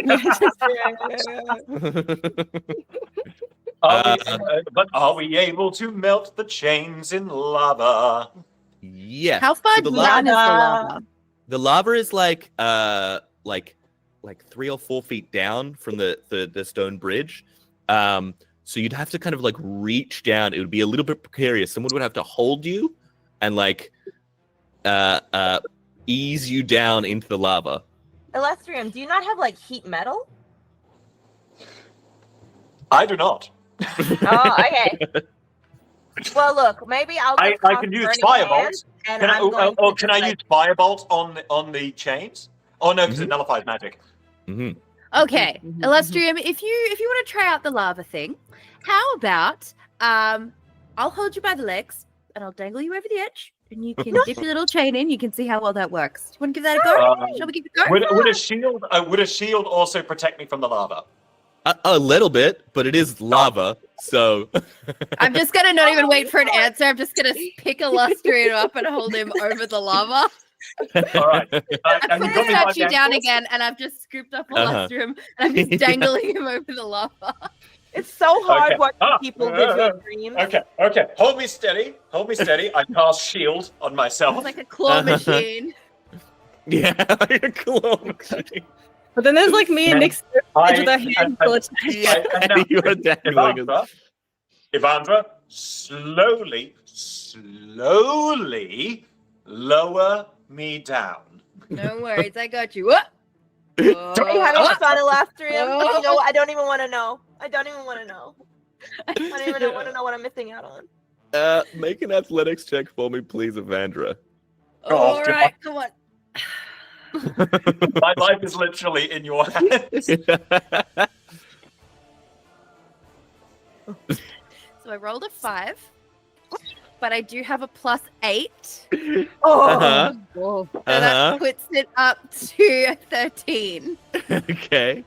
But are we able to melt the chains in lava? Yes. How far down is the lava? The lava is like 3 or 4 feet down from the stone bridge. So you'd have to kind of reach down. It would be a little bit precarious. Someone would have to hold you and ease you down into the lava. Illustrium, do you not have heat metal? I do not. Oh, okay. Well, look, maybe I can use firebolt. Can I use firebolt on the chains? Oh no, because it nullifies magic. Mm-hmm. Okay, Illustrium, if you want to try out the lava thing, how about I'll hold you by the legs and I'll dangle you over the edge, and you can dip your little chain in. You can see how well that works. Do you want to give that a go? Shall we give it a go? Would a shield also protect me from the lava? A little bit, but it is lava, so. I'm just gonna not even wait for an answer. I'm just gonna pick Illustrium up and hold him over the lava. All right. Put And you the got me by statue the down ankles? again, and I've just scooped up Illustrium, and I'm just dangling him over the lava. It's so hard Okay. watching people live your dreams. Okay. Hold me steady. I cast shield on myself. It's like a claw machine. Yeah, like a claw machine. But then there's like me and Nick I- with our hands full of Yeah, you are dangling. Evandra, slowly lower me down. No worries, I got you. What? Are you having fun, Illustrium? You know what? I don't even want to know. I don't even want to know what I'm missing out on. Make an athletics check for me, please, Evandra. All right, come on. My life is literally in your hands. So I rolled a 5, but I do have a +8, Oh, so that puts it up to 13. Okay.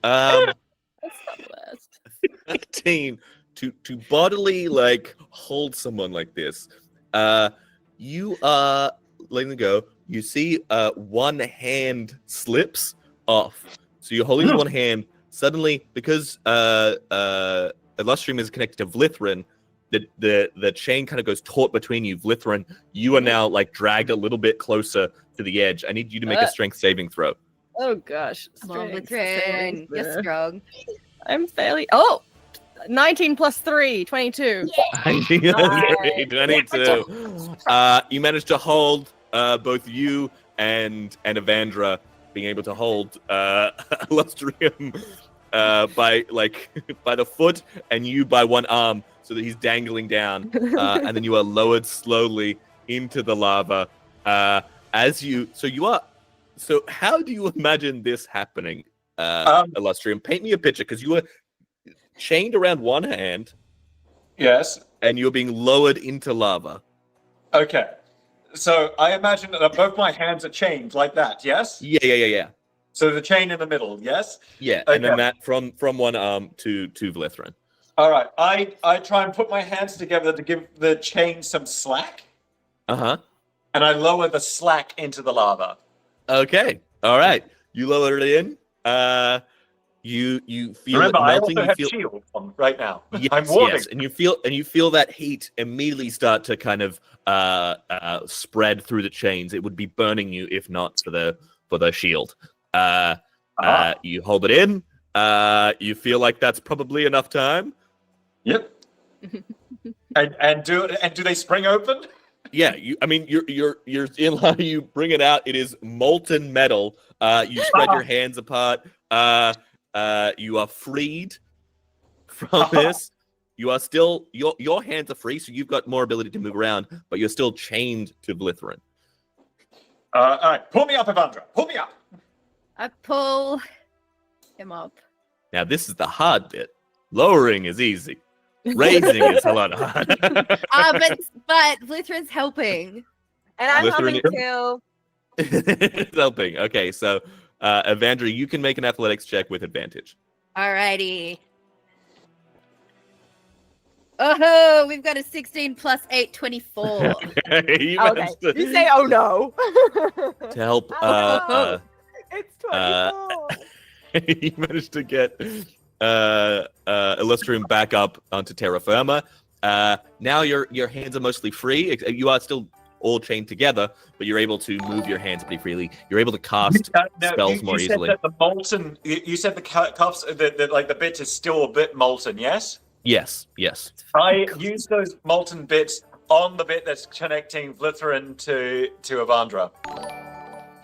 That's not the worst. 13 to bodily like hold someone like this. You are letting them go. You see one hand slips off. So you're holding one hand. Suddenly, because Illustrium is connected to Vlithrin, the chain kind of goes taut between you. Vlithrin, you are now like dragged a little bit closer to the edge. I need you to make a strength saving throw. Oh gosh. Come on, Strength, Vlithrin. strength. You're strong. I'm failing. Oh! 19 plus 3, 22. 22. You managed to hold both you and Evandra being able to hold Illustrium by the foot and you by one arm so that he's dangling down, and then you are lowered slowly into the lava. So how do you imagine this happening, Illustrium? Paint me a picture, because you were chained around one hand. Yes. And you're being lowered into lava. Okay. So I imagine that both my hands are chained like that, yes? Yeah. So the chain in the middle, yes? Yeah, Okay. and then that from one arm to Vlithrin. All right. I try and put my hands together to give the chain some slack, Uh-huh. and I lower the slack into the lava. Okay. All right. You lower it in. You feel Remember, it I melting. also You have feel shield on right now. yes, I'm warning. yes, and you feel that heat immediately start to kind of spread through the chains. It would be burning you if not for the shield. You hold it in. You feel like that's probably enough time. Yep. and do they spring open? Yeah, you're in line. You bring it out. It is molten metal. You spread your hands apart. You are freed from this. You are still your hands are free, so you've got more ability to move around, but you're still chained to Vlithrin. All right, pull me up, Evandra. Pull me up. I pull him up. Now this is the hard bit. Lowering is easy. Raising is a lot harder. But Vlithrin's helping. and I'm Lutheran- humming too. It's helping. Okay, so Evandra, you can make an athletics check with advantage. Alrighty. Oh, we've got a 16 plus 8, 24. You Okay. managed to, You say, oh no. to help. It's 24. You managed to get Illustrium back up onto terra firma. Now your hands are mostly free. You are still all chained together, but you're able to move your hands pretty freely. You're able to cast spells more easily. Said that the molten. You said the cuffs, the bit is still a bit molten. Yes. Yes. I use those molten bits on the bit that's connecting Vlithrin to Evandra.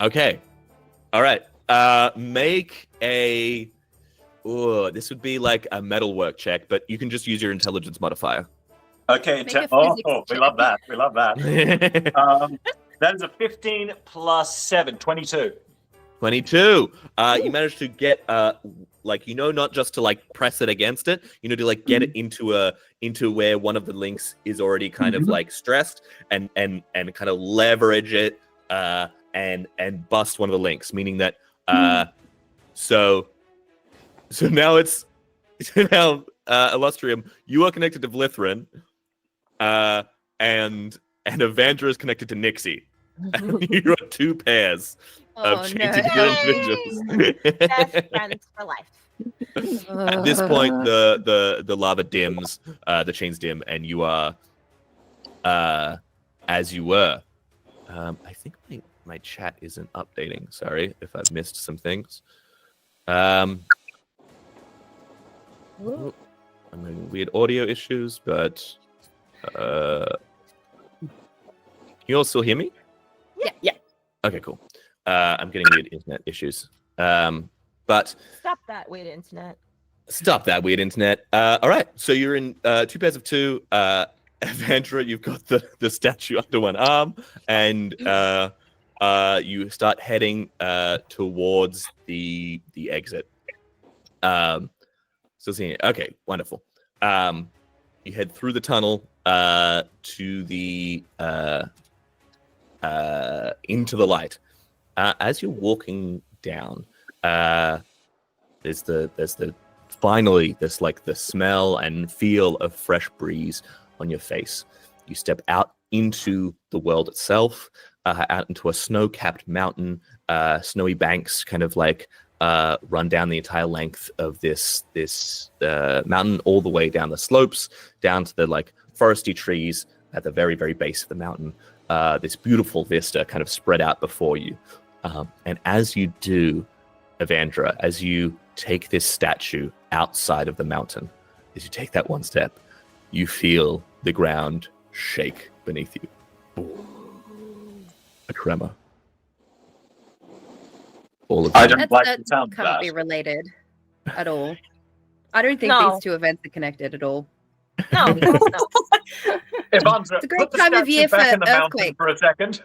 Okay. All right. Make a. Ooh, this would be like a metalwork check, but you can just use your intelligence modifier. Okay. Make a Oh, physics we check. love that. We love that. That is a 15 plus 7, 22. 22. You managed to get not just to like press it against it, to like get it into where one of the links is already kind of like stressed and kind of leverage it and bust one of the links, meaning that so now it's Illustrium, you are connected to Vlithrin, and Evandra is connected to Nixie. You are two pairs of changing individuals. Best friends for life. At this point, the lava dims, the chains dim, and you are as you were. I think my chat isn't updating. Sorry if I've missed some things. I'm having weird audio issues, but can you all still hear me? Yeah. Okay, cool. I'm getting weird internet issues. But Stop that weird internet. Stop that weird internet. All right, so you're in two pairs of two. Evandra, you've got the statue under one arm, and you start heading towards the exit. Still seeing it. Okay, wonderful. You head through the tunnel to the into the light. As you're walking down, there's finally like the smell and feel of fresh breeze on your face. You step out into the world itself, out into a snow-capped mountain. Snowy banks kind of like run down the entire length of this mountain, all the way down the slopes, down to the like foresty trees at the very, very base of the mountain. This beautiful vista kind of spread out before you. And as you do, Evandra, as you take this statue outside of the mountain, as you take that one step, you feel the ground shake beneath you. A tremor. All of I you. don't like the sound of Can't that. be related at all. I don't think No. these two events are connected at all. No, of course not. Evandra, It's a great put the time of statue year back for in the mountain earthquakes. for a second.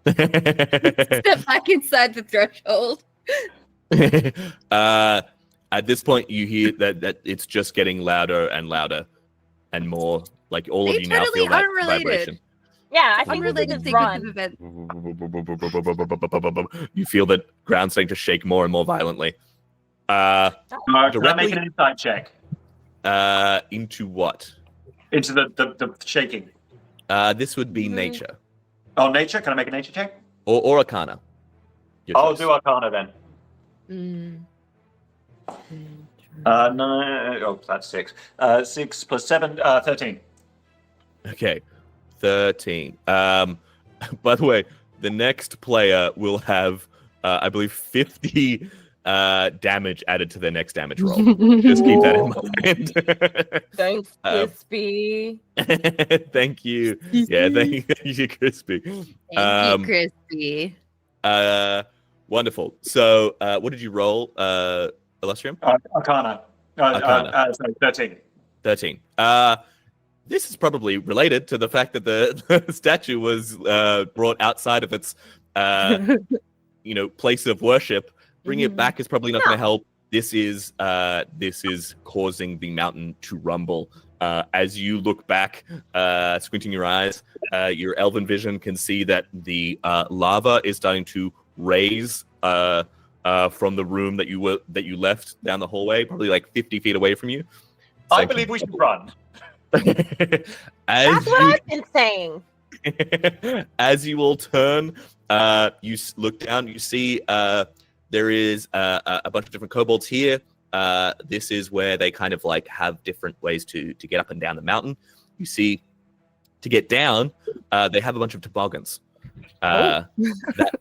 Step back inside the threshold. At this point, you hear that it's just getting louder and louder, and more like all of They you now totally feel that unrelated. vibration. Yeah, I think we Unrelated just sequence of run. events. You feel the ground starting to shake more and more violently. Can I make Directly- an insight check Into what? into the shaking? This would be nature Oh, nature? Can I make a nature check? or arcana. Your I'll choice. do Arcana then. No, oh, that's 6. 6 plus 7, 13. Okay, 13. By the way, the next player will have, I believe, 50 damage added to their next damage roll. Just keep that in mind. Thanks, Crispy. Thank you. Yeah, thank you, Crispy. Thank you, Crispy. Wonderful. So, what did you roll, Illustrium? Arcana. Arcana. Sorry, 13. 13. This is probably related to the fact that the statue was brought outside of its, place of worship. Bringing it back is probably not going to help. This is causing the mountain to rumble. As you look back, squinting your eyes, your elven vision can see that the lava is starting to raise from the room that you left down the hallway, probably like 50 feet away from you. I believe we should run. That's what I've been saying. As you all turn, you look down. You see there is a bunch of different kobolds here. This is where they kind of like have different ways to get up and down the mountain. You see, to get down, they have a bunch of toboggans. That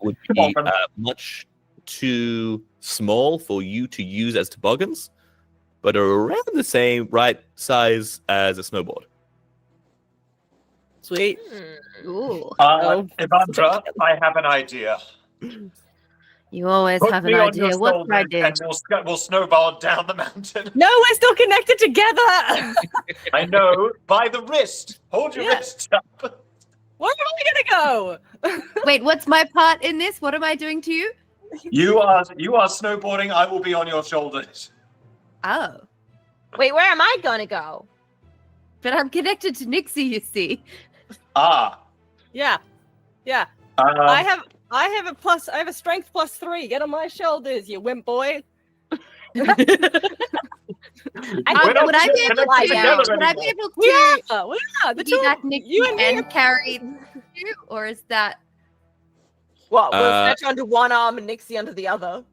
would be much too small for you to use as toboggans, but are around the same right size as a snowboard. Sweet. Ooh. Evandra, I have an idea. You always Put have me an on your idea. What's shoulders my idea? and we'll snowball down the mountain. No, we're still connected together. I know. By the wrist. Hold your Yeah. wrist up. Where am I gonna go? Wait, what's my part in this? What am I doing to you? You are snowboarding. I will be on your shoulders. Oh, Wait, where am I gonna go? but I'm connected to Nixie, you see. Ah. Yeah. I have a strength +3. Get on my shoulders, you wimp boy. We're not Would I be able connected together to? Would I be anymore. able We to are. The two. piggyback Nixie You and me. and carry you, or is that? What? We'll Uh, Snatch under one arm and Nixie under the other.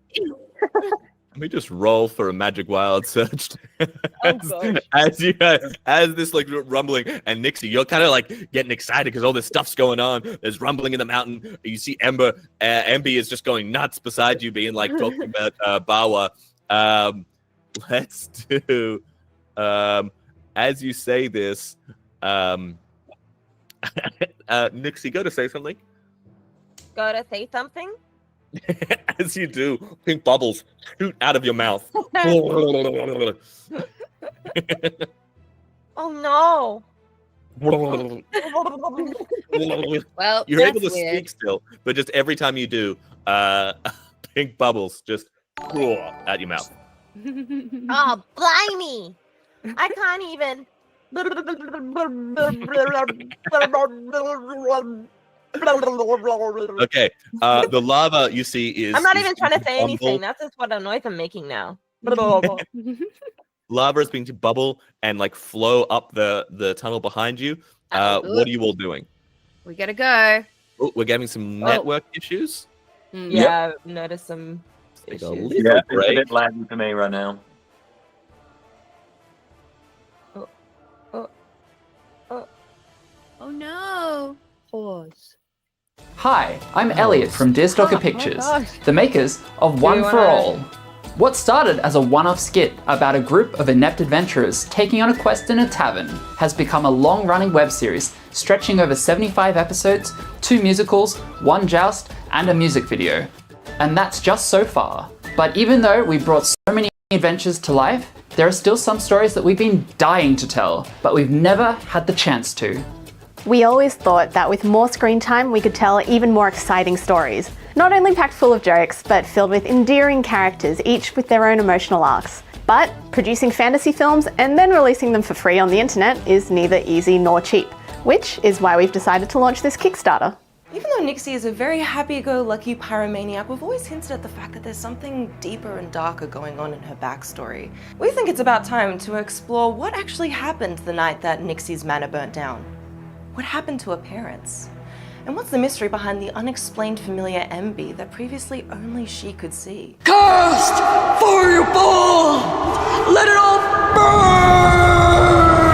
Let me just roll for a magic wild search. gosh. as this like rumbling, and Nixie, you're kind of like getting excited because all this stuff's going on. There's rumbling in the mountain. You see Ember. Emby is just going nuts beside you, being like talking about Bawa. Let's do. As you say this, Nixie, go to say something. Go to say something? As you do, pink bubbles shoot out of your mouth. Oh no. Well, You're that's able to weird. speak still, but just every time you do, pink bubbles just at your mouth. Oh, blimey. I can't even. Okay, the lava you see is. I'm not is even trying to being say bubble. anything. That's just what noise I'm making now. Lava is being to bubble and like flow up the tunnel behind you. What are you all doing? We gotta go. Oh, we're getting some network issues. Yeah, I've noticed some Take a issues. little Yeah, it's a break. bit laggy for me right now. Oh no. Pause. Hi, I'm Elliot from Deerstalker Pictures, gosh. the makers of Do One you for wanna- All. What started as a one-off skit about a group of inept adventurers taking on a quest in a tavern has become a long-running web series stretching over 75 episodes, 2 musicals, 1 joust, and a music video. And that's just so far. But even though we brought so many adventures to life, there are still some stories that we've been dying to tell, but we've never had the chance to. We always thought that with more screen time, we could tell even more exciting stories. Not only packed full of jokes, but filled with endearing characters, each with their own emotional arcs. But producing fantasy films and then releasing them for free on the internet is neither easy nor cheap, which is why we've decided to launch this Kickstarter. Even though Nixie is a very happy-go-lucky pyromaniac, we've always hinted at the fact that there's something deeper and darker going on in her backstory. We think it's about time to explore what actually happened the night that Nixie's manor burnt down. What happened to her parents? And what's the mystery behind the unexplained familiar MB that previously only she could see? Cast Fireball! Let it all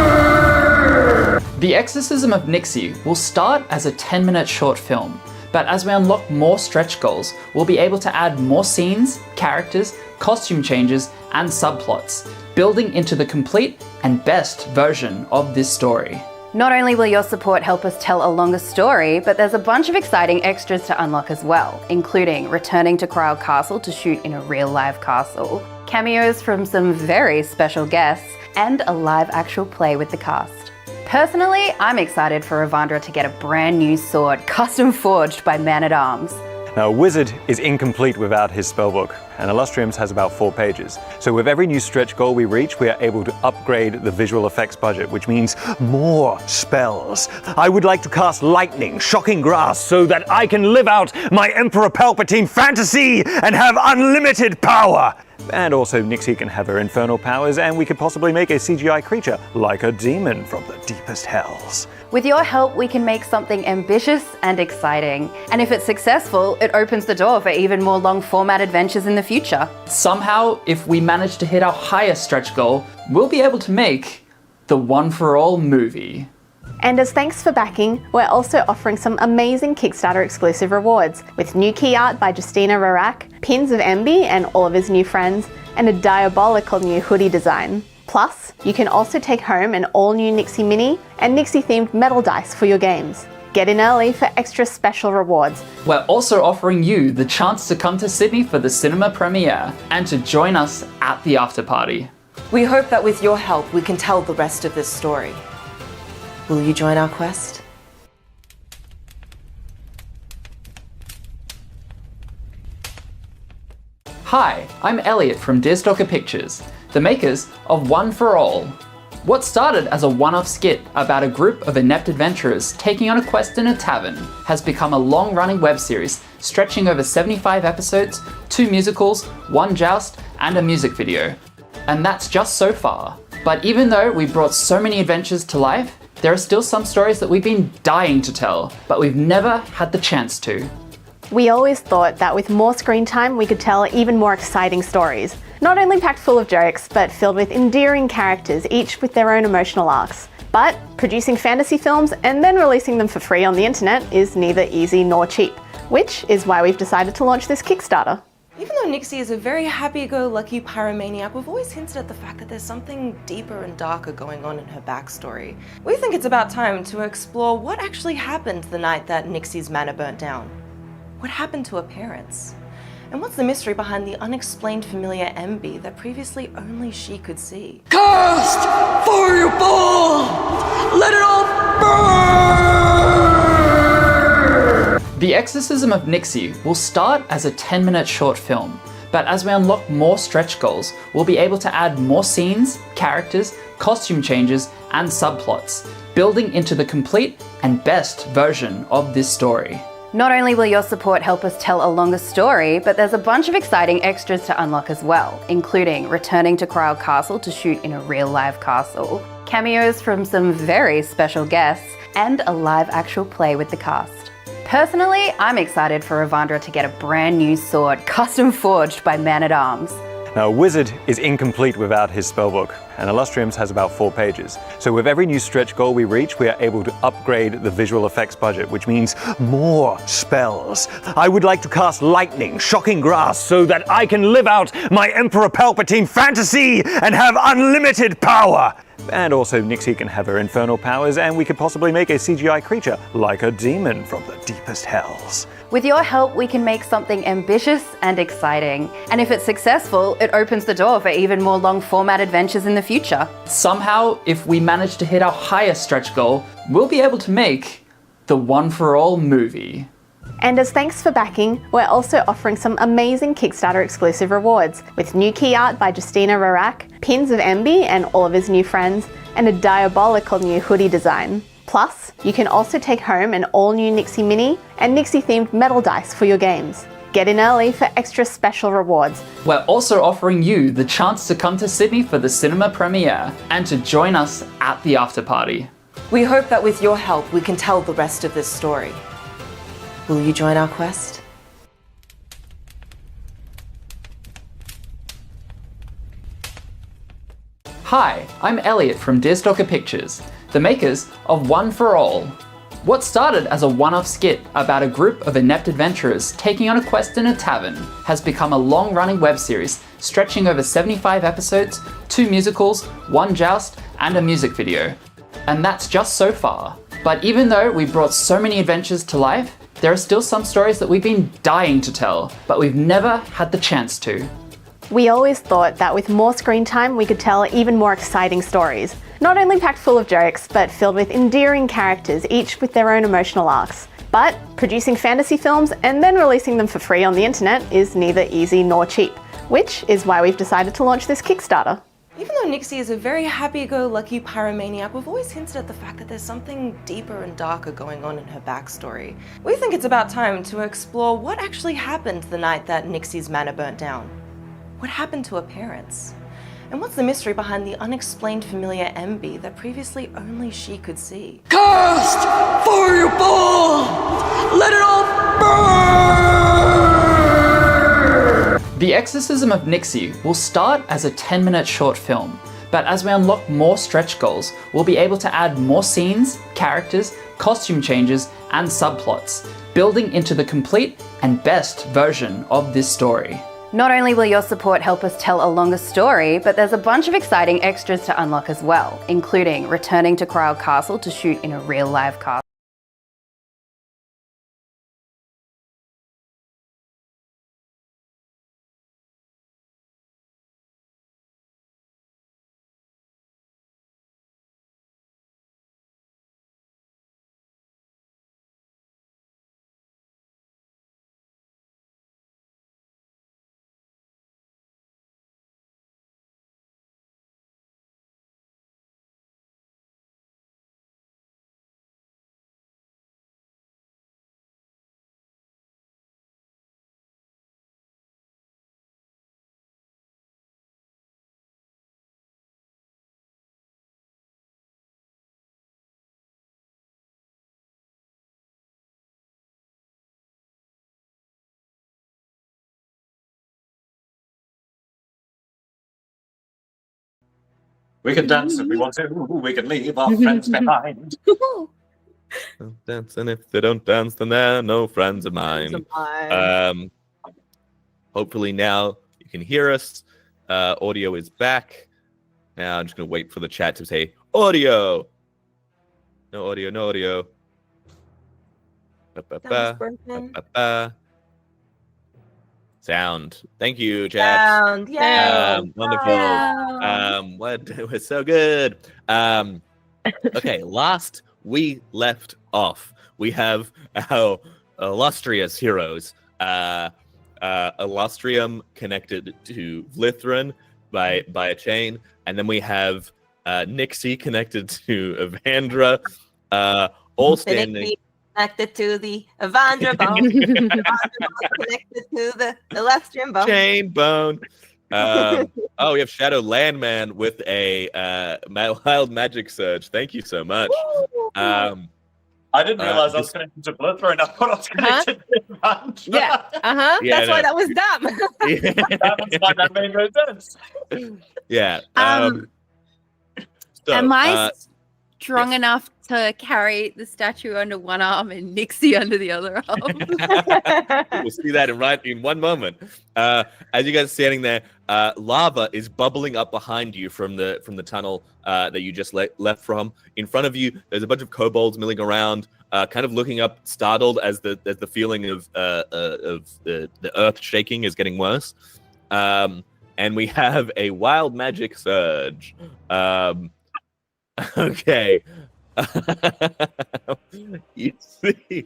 burn! The Exorcism of Nixie will start as a 10-minute short film, but as we unlock more stretch goals, we'll be able to add more scenes, characters, costume changes, and subplots, building into the complete and best version of this story. Not only will your support help us tell a longer story, but there's a bunch of exciting extras to unlock as well, including returning to Cryle Castle to shoot in a real live castle, cameos from some very special guests, and a live actual play with the cast. Personally, I'm excited for Evandra to get a brand new sword custom forged by Man-at-Arms. Now, a wizard is incomplete without his spellbook, and Illustrium's has about 4 pages. So with every new stretch goal we reach, we are able to upgrade the visual effects budget, which means more spells. I would like to cast lightning, shocking grass, so that I can live out my Emperor Palpatine fantasy and have unlimited power. And also Nixie can have her infernal powers, and we could possibly make a CGI creature, like a demon from the deepest hells. With your help, we can make something ambitious and exciting. And if it's successful, it opens the door for even more long format adventures in the future. Somehow, if we manage to hit our highest stretch goal, we'll be able to make the One for All movie. And as thanks for backing, we're also offering some amazing Kickstarter exclusive rewards, with new key art by Justina Rarak, pins of MB and all of his new friends, and a diabolical new hoodie design. Plus, you can also take home an all-new Nixie Mini and Nixie-themed metal dice for your games. Get in early for extra special rewards. We're also offering you the chance to come to Sydney for the cinema premiere and to join us at the after party. We hope that with your help, we can tell the rest of this story. Will you join our quest? Hi, I'm Elliot from Deerstalker Pictures, the makers of One for All. What started as a one-off skit about a group of inept adventurers taking on a quest in a tavern has become a long-running web series stretching over 75 episodes, 2 musicals, 1 joust, and a music video. And that's just so far. But even though we brought so many adventures to life, there are still some stories that we've been dying to tell, but we've never had the chance to. We always thought that with more screen time, we could tell even more exciting stories. Not only packed full of jokes, but filled with endearing characters, each with their own emotional arcs. But producing fantasy films and then releasing them for free on the internet is neither easy nor cheap, which is why we've decided to launch this Kickstarter. Even though Nixie is a very happy-go-lucky pyromaniac, we've always hinted at the fact that there's something deeper and darker going on in her backstory. We think it's about time to explore what actually happened the night that Nixie's manor burnt down. What happened to her parents? And what's the mystery behind the unexplained familiar MB that previously only she could see? Cast fireball! Let it all burn! The Exorcism of Nixie will start as a 10-minute short film, but as we unlock more stretch goals, we'll be able to add more scenes, characters, costume changes, and subplots, building into the complete and best version of this story. Not only will your support help us tell a longer story, but there's a bunch of exciting extras to unlock as well, including returning to Crowd Castle to shoot in a real live castle, cameos from some very special guests, and a live actual play with the cast. Personally, I'm excited for Evandra to get a brand new sword custom forged by Man-at-Arms. Now, a wizard is incomplete without his spellbook, and Illustrium's has about 4 pages. So with every new stretch goal we reach, we are able to upgrade the visual effects budget, which means more spells. I would like to cast lightning, shocking grass, so that I can live out my Emperor Palpatine fantasy and have unlimited power. And also Nixie can have her infernal powers, and we could possibly make a CGI creature like a demon from the deepest hells. With your help, we can make something ambitious and exciting. And if it's successful, it opens the door for even more long-format adventures in the future. Somehow, if we manage to hit our highest stretch goal, we'll be able to make the One for All movie. And as thanks for backing, we're also offering some amazing Kickstarter exclusive rewards, with new key art by Justina Rarak, pins of MB and all of his new friends, and a diabolical new hoodie design. Plus, you can also take home an all-new Nixie Mini and Nixie-themed metal dice for your games. Get in early for extra special rewards. We're also offering you the chance to come to Sydney for the cinema premiere and to join us at the after party. We hope that with your help, we can tell the rest of this story. Will you join our quest? Hi, I'm Elliot from Deerstalker Pictures, the makers of One for All. What started as a one-off skit about a group of inept adventurers taking on a quest in a tavern has become a long-running web series stretching over 75 episodes, 2 musicals, 1 joust, and a music video. And that's just so far. But even though we brought so many adventures to life, there are still some stories that we've been dying to tell, but we've never had the chance to. We always thought that with more screen time, we could tell even more exciting stories. Not only packed full of jokes, but filled with endearing characters, each with their own emotional arcs. But producing fantasy films and then releasing them for free on the internet is neither easy nor cheap, which is why we've decided to launch this Kickstarter. Even though Nixie is a very happy-go-lucky pyromaniac, we've always hinted at the fact that there's something deeper and darker going on in her backstory. We think it's about time to explore what actually happened the night that Nixie's manor burnt down. What happened to her parents? And what's the mystery behind the unexplained familiar MB that previously only she could see? Cast fireball! Let it all burn! The Exorcism of Nixie will start as a 10-minute short film, but as we unlock more stretch goals, we'll be able to add more scenes, characters, costume changes, and subplots, building into the complete and best version of this story. Not only will your support help us tell a longer story, but there's a bunch of exciting extras to unlock as well, including returning to Crowd Castle to shoot in a real live castle. We can dance if we want to. We can leave our friends behind. Don't dance, and if they don't dance, then they're no friends of mine. Hopefully now you can hear us. Audio is back. Now I'm just gonna wait for the chat to say audio. No audio, no audio. Sound. Thank you, chat. Sound. Yeah. Wonderful. What was so good. Okay, last we left off, we have our illustrious heroes. Illustrium connected to Vlithran by a chain, and then we have Nixie connected to Evandra, all standing connected to the Evandra bone. Evandra bone connected to the Illustrium bone. Chain bone. Oh, we have Shadow Landman with a wild magic surge. Thank you so much. I didn't realize I was connected to Vlithran. I thought I was connected to Evandra. Yeah. Yeah, That's why that was dumb. That made no sense. Yeah. So, Am I strong enough to carry the statue under one arm and Nixie under the other arm? we'll see that in one moment. As you guys are standing there, lava is bubbling up behind you from the tunnel that you just left from. In front of you, there's a bunch of kobolds milling around, kind of looking up, startled as the feeling of the earth shaking is getting worse. And we have a wild magic surge. Okay. You see,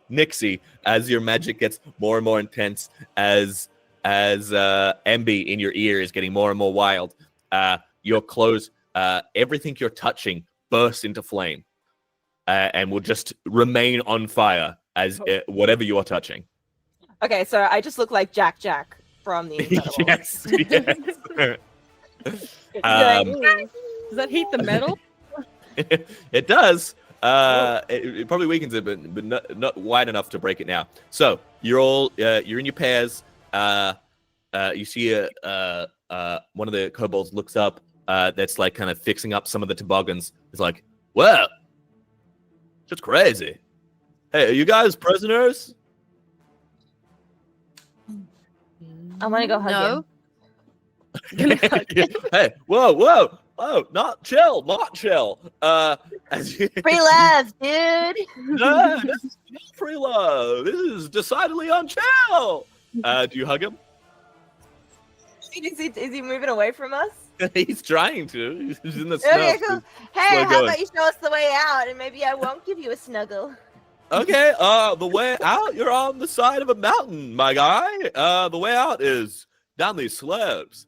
Nixie, as your magic gets more and more intense, as Emby in your ear is getting more and more wild, your clothes, everything you're touching bursts into flame, and will just remain on fire as whatever you are touching. Okay, so I just look like Jack from the Incredibles. Yes. Does that heat the metal? It does. It probably weakens it, but not wide enough to break it now. So you're all you're in your pairs. You see one of the kobolds looks up. That's like kind of fixing up some of the toboggans. It's like, well, just crazy. Hey, are you guys prisoners? I want to go hug him. Hey, whoa. Oh, not chill. As you... Free love, dude. No, this is not free love. This is decidedly unchill. Do you hug him? Is he moving away from us? He's trying to. He's in the snow. Okay, cool. Hey, how about you show us the way out, and maybe I won't give you a snuggle. Okay, the way out, you're on the side of a mountain, my guy. The way out is down these slopes.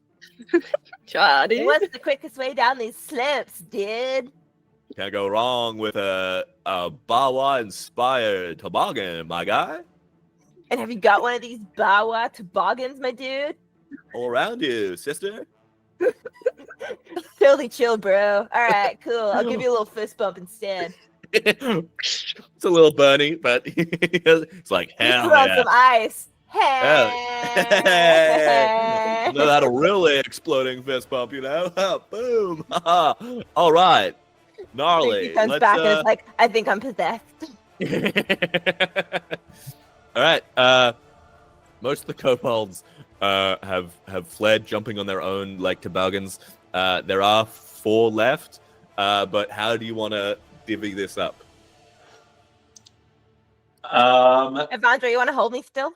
Charlie. What's the quickest way down these slopes, dude? Can't go wrong with a Bawa-inspired toboggan, my guy. And have you got one of these Bawa toboggans, my dude? All around you, sister. Totally chill, bro. All right, cool. I'll give you a little fist bump instead. It's a little burny, but it's like, hell Put on yeah. some ice. Hey. Hey. No, that a really exploding fist bump, you know? Boom. All right. Gnarly. He comes back and it's like, I think I'm possessed. All right. Most of the kobolds have fled, jumping on their own like toboggans. There are 4 left, but how do you want to divvy this up? Evandra, you want to hold me still?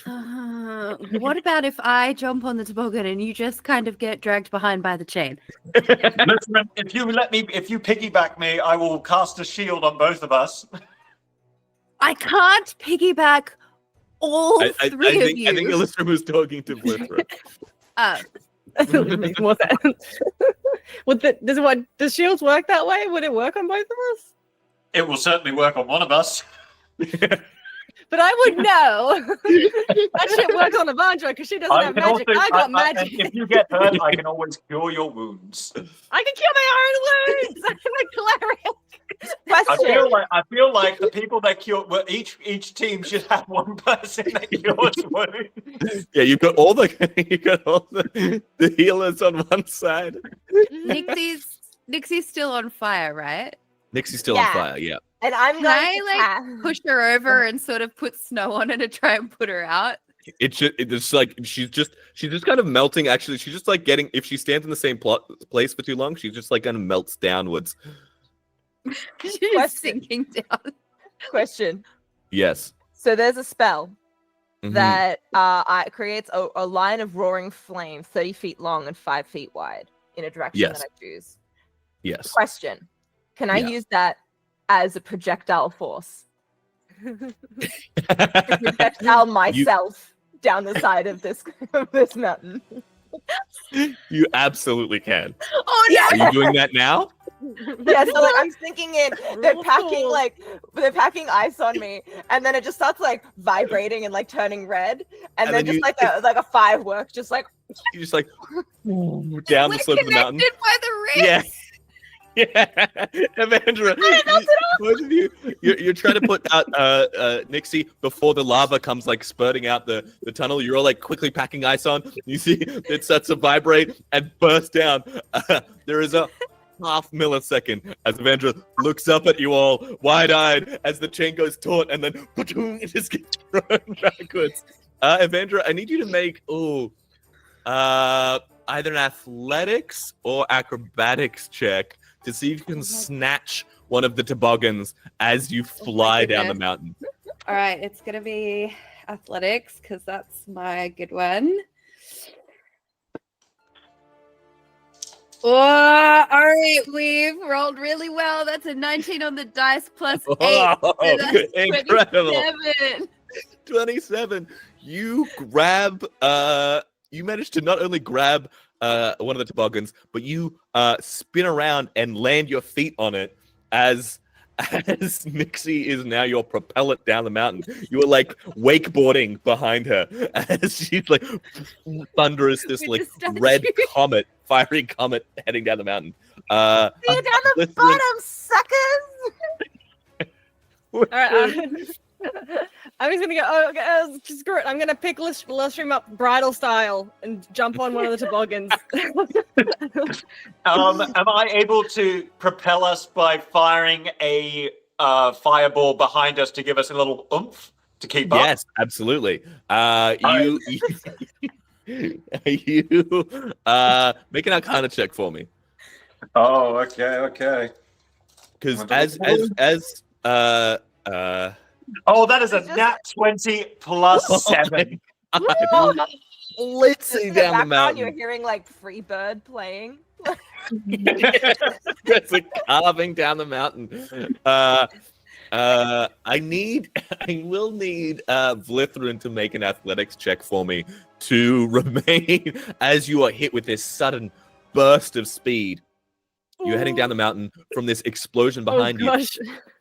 What about if I jump on the toboggan and you just kind of get dragged behind by the chain? Listen, if you piggyback me, I will cast a shield on both of us. I can't piggyback all three of you. I think Alyssa was talking to Blithra. That makes more sense. Does shields work that way? Would it work on both of us? It will certainly work on one of us. But I would know. That shit works on Evandra because she doesn't have magic. I got magic. If you get hurt, I can always cure your wounds. I can cure my own wounds. I'm a cleric. I feel like the people that cure each team should have one person that cures wounds. Yeah, you've got all the healers on one side. Nixie's still on fire, right? Nixie's still on fire. Yeah. And I'm Can going I to push her over and sort of put snow on her to try and put her out? It's like she's just kind of melting. Actually, she's just like getting. If she stands in the same place for too long, she just like kind of melts downwards. She's sinking down. Question. Yes. So there's a spell Mhm. that creates a line of roaring flame 30 feet long and 5 feet wide in a direction Yes. that I choose. Yes. Question. Can I Yeah. use that as a projectile force? To projectile myself down the side of this mountain. You absolutely can. Oh no! Are you doing that now? Yeah, so like I'm sinking in, they're packing ice on me, and then it just starts like vibrating and like turning red, and then just like a firework, just like You just like down the slope of the mountain. Connected by the wrist. Yeah. Yeah, Evandra, both of you're trying to put out Nixie before the lava comes like spurting out the tunnel. You're all like quickly packing ice on. You see it starts to vibrate and burst down. There is a half millisecond as Evandra looks up at you all, wide-eyed, as the chain goes taut, and then it just gets thrown backwards. Evandra, I need you to make either an athletics or acrobatics check to see if you can snatch one of the toboggans as you fly down the mountain. All right, it's gonna be athletics because that's my good one. Oh, all right, we've rolled really well. That's a 19 on the dice plus 8. Oh, so that's incredible. 27. 27. You grab, you managed to not only grab one of the toboggans, but you spin around and land your feet on it as Nixie is now your propellant down the mountain. You are like wakeboarding behind her as she's like thunderous, this like red comet, fiery comet heading down the mountain. see you down the bottom, suckers. All right. I'm just gonna go. Okay, screw it. I'm gonna pick Lustrum up bridal style and jump on one of the toboggans. Am I able to propel us by firing a fireball behind us to give us a little oomph to keep up? Yes, absolutely. You make an Arcana check for me. Oh, okay. Because oh, that is a nat 20 plus 7. Litzy down the mountain. You're hearing like Freebird playing. It's like carving down the mountain. I will need Vlithrin to make an athletics check for me to remain as you are hit with this sudden burst of speed. You're heading down the mountain from this explosion behind you.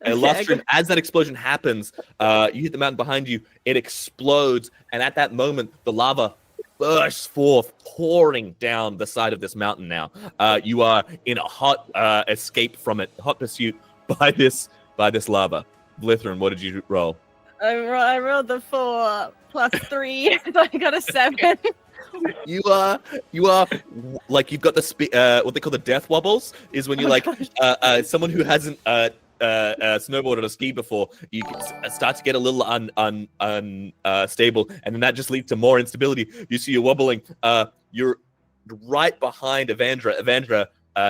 Illustrian, as that explosion happens, you hit the mountain behind you, it explodes, and at that moment, the lava bursts forth, pouring down the side of this mountain now. You are in a hot escape from it, hot pursuit by this lava. Vlithrin, what did you roll? I rolled the 4 plus 3, so I got a 7. You are like you've got the what they call the death wobbles is when you're like someone who hasn't snowboarded or skied before. You start to get a little unstable, and then that just leads to more instability. You see you're wobbling. You're right behind Evandra,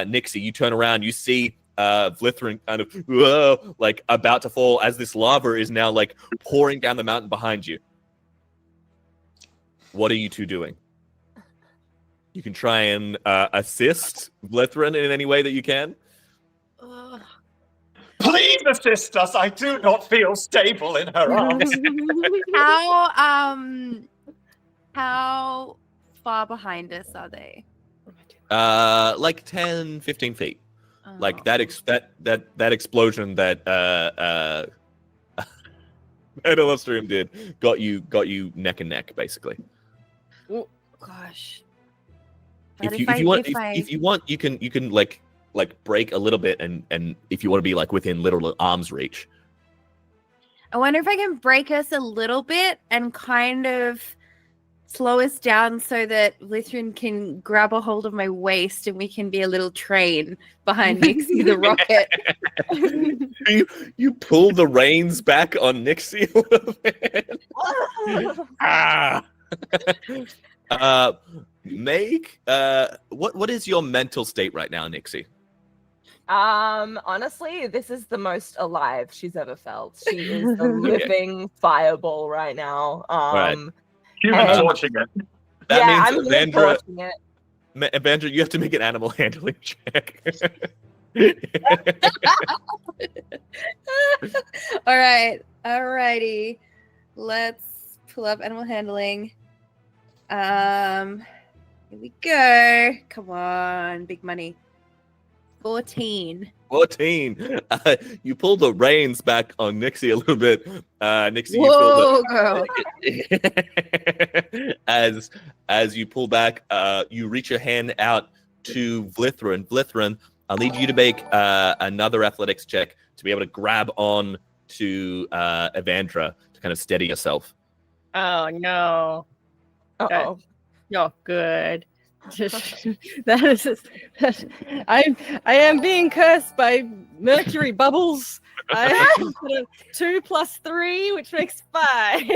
Nixie. You turn around. You see Vlithrin kind of like about to fall as this lava is now like pouring down the mountain behind you. What are you two doing? You can try and assist Vlithrin in any way that you can. Please assist us. I do not feel stable in her arms. How far behind us are they? Like 10, 15 feet. Oh. Like that explosion that Illustrium did got you neck and neck, basically. Gosh. If you want, you can like like break a little bit, and if you want to be like within literal arm's reach. I wonder if I can break us a little bit and kind of slow us down so that Lythrin can grab a hold of my waist and we can be a little train behind Nixie the rocket. You pull the reins back on Nixie a little bit. Make what is your mental state right now, Nixie? Honestly, this is the most alive she's ever felt. She is a living fireball right now. Right. Human torching it. That I'm means human Evandra, torching it. Evandra, you have to make an animal handling check. Alrighty. Let's pull up animal handling. Here we go. Come on, big money. 14. 14. You pull the reins back on Nixie a little bit. Nixie, Whoa, you feel as you pull back, you reach your hand out to Vlithrin. Vlithrin, I'll need you to make another athletics check to be able to grab on to Evandra to kind of steady yourself. Oh no. Uh-oh. You're good. That is, I am being cursed by mercury bubbles. I have 2 + 3, which makes 5.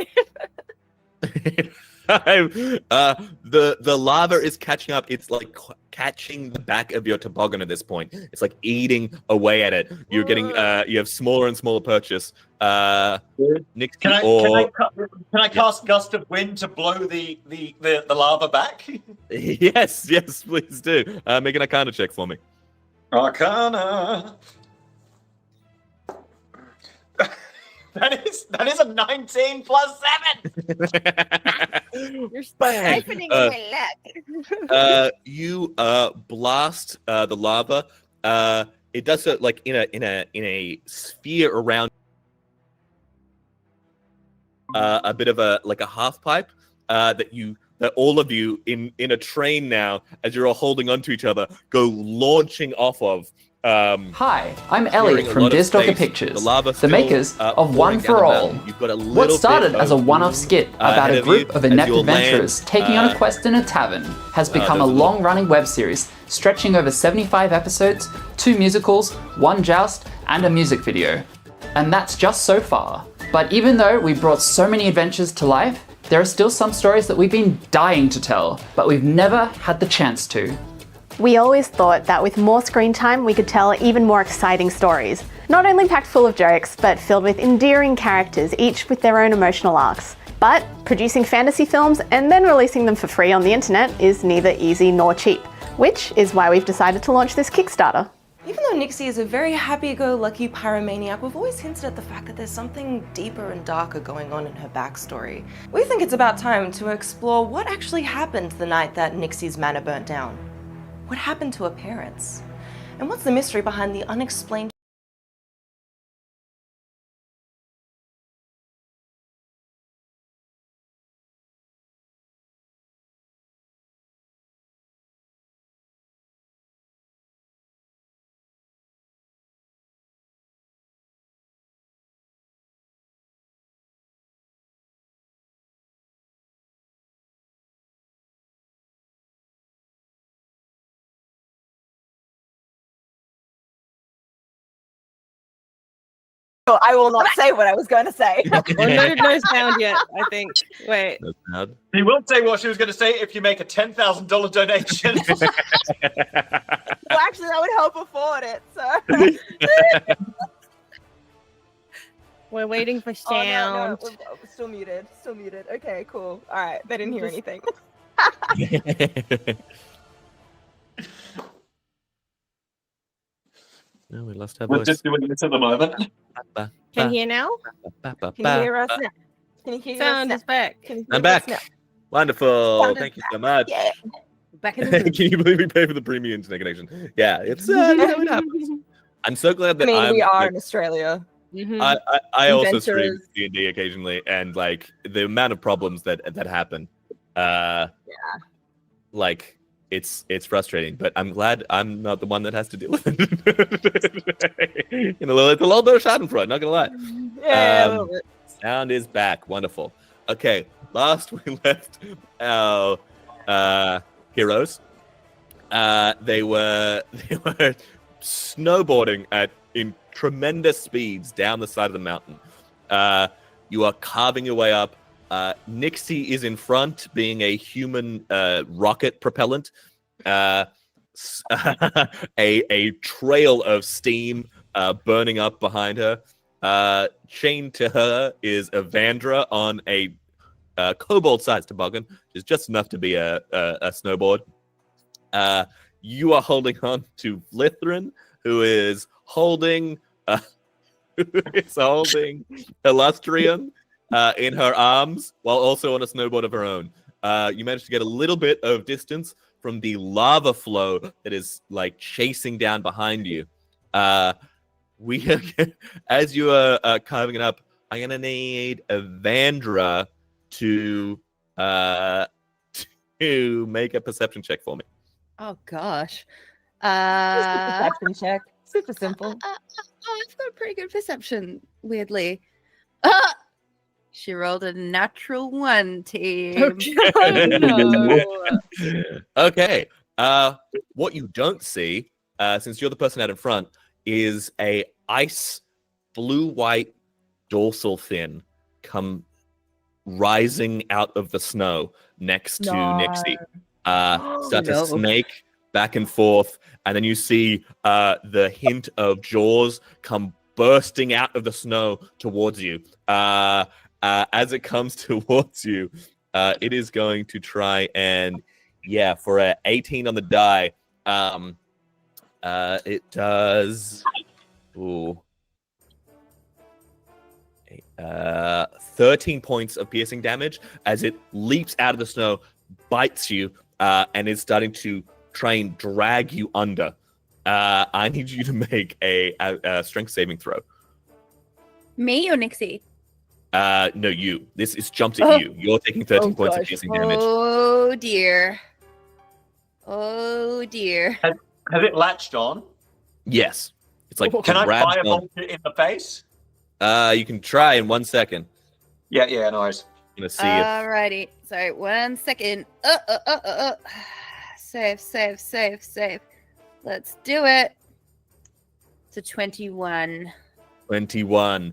The lava is catching up. It's like catching the back of your toboggan at this point. It's like eating away at it. You're getting you have smaller and smaller purchase. Nixie, Can I cast Gust of Wind to blow the lava back? yes, please do. Make an Arcana check for me. Arcana. That is a 19 plus 7. You're Bang! siphoning my luck. You blast the lava. It does it like in a sphere around a bit of a half pipe that all of you in a train now, as you're all holding onto each other, go launching off of. Hi, I'm Elliot from Deerstalker Pictures, the makers of One for All. What started as a one-off skit about a group of inept adventurers taking on a quest in a tavern has become a long-running web series stretching over 75 episodes, 2 musicals, 1 joust, and a music video. And that's just so far. But even though we brought so many adventures to life, there are still some stories that we've been dying to tell, but we've never had the chance to. We always thought that with more screen time, we could tell even more exciting stories. Not only packed full of jokes, but filled with endearing characters, each with their own emotional arcs. But producing fantasy films and then releasing them for free on the internet is neither easy nor cheap, which is why we've decided to launch this Kickstarter. Even though Nixie is a very happy-go-lucky pyromaniac, we've always hinted at the fact that there's something deeper and darker going on in her backstory. We think it's about time to explore what actually happened the night that Nixie's manor burnt down. What happened to her parents? And what's the mystery behind the unexplained Oh, I will not say what I was going to say. Well, no sound yet, I think. Wait. No sound. He will say what she was going to say if you make a $10,000 donation. Well, actually, that would help afford it. So. We're waiting for Oh, sound. no. We're still muted. Still muted. Okay, cool. All right. They didn't hear anything. No, we lost our We're voice. just doing this at the moment. Can you hear now? Can you hear us now? Can you hear Sound us is back. Can you I'm hear us back. now? Wonderful. Sound is Thank you so much. Yeah. Back in the Can you believe we pay for the premium internet connection? Yeah, it's it happens. I'm so glad I that mean, we are like, in Australia. Mhm. I also stream Adventurers. D&D occasionally, and like the amount of problems that happen, like it's frustrating, but I'm glad I'm not the one that has to deal with it. It's a little bit of Schadenfreude, not gonna lie. Yeah, a little bit. Sound is back. Wonderful. Okay, last we left our heroes. They were snowboarding in tremendous speeds down the side of the mountain. You are carving your way up. Nixie is in front, being a human rocket propellant. A trail of steam burning up behind her. Chained to her is Evandra on a cobalt-sized toboggan, which is just enough to be a snowboard. You are holding on to Vlithrin, who is holding Illustrium in her arms, while also on a snowboard of her own. You managed to get a little bit of distance from the lava flow that is like chasing down behind you. As you are carving it up, I'm gonna need Evandra to make a perception check for me. Oh gosh. Just a perception check. Super simple. I've got a pretty good perception, weirdly. She rolled a natural 1, team. Okay. What you don't see, since you're the person out in front, is a ice blue-white dorsal fin come rising out of the snow next to Nixie. Start to snake back and forth, and then you see the hint of jaws come bursting out of the snow towards you. As it comes towards you, it is going to try and, for an 18 on the die, it does 13 points of piercing damage as it leaps out of the snow, bites you, and is starting to try and drag you under. I need you to make a strength saving throw. Me or Nixie? No, you. This is jumped at you. You're taking 13 points of piercing damage. Oh dear. Oh dear. Has it latched on? Yes. It's like Can I grabbed firebolt it in the face? You can try in 1 second. Yeah, no worries. I'm gonna see Alrighty. Sorry, 1 second. Save. Let's do it. It's a 21. 21.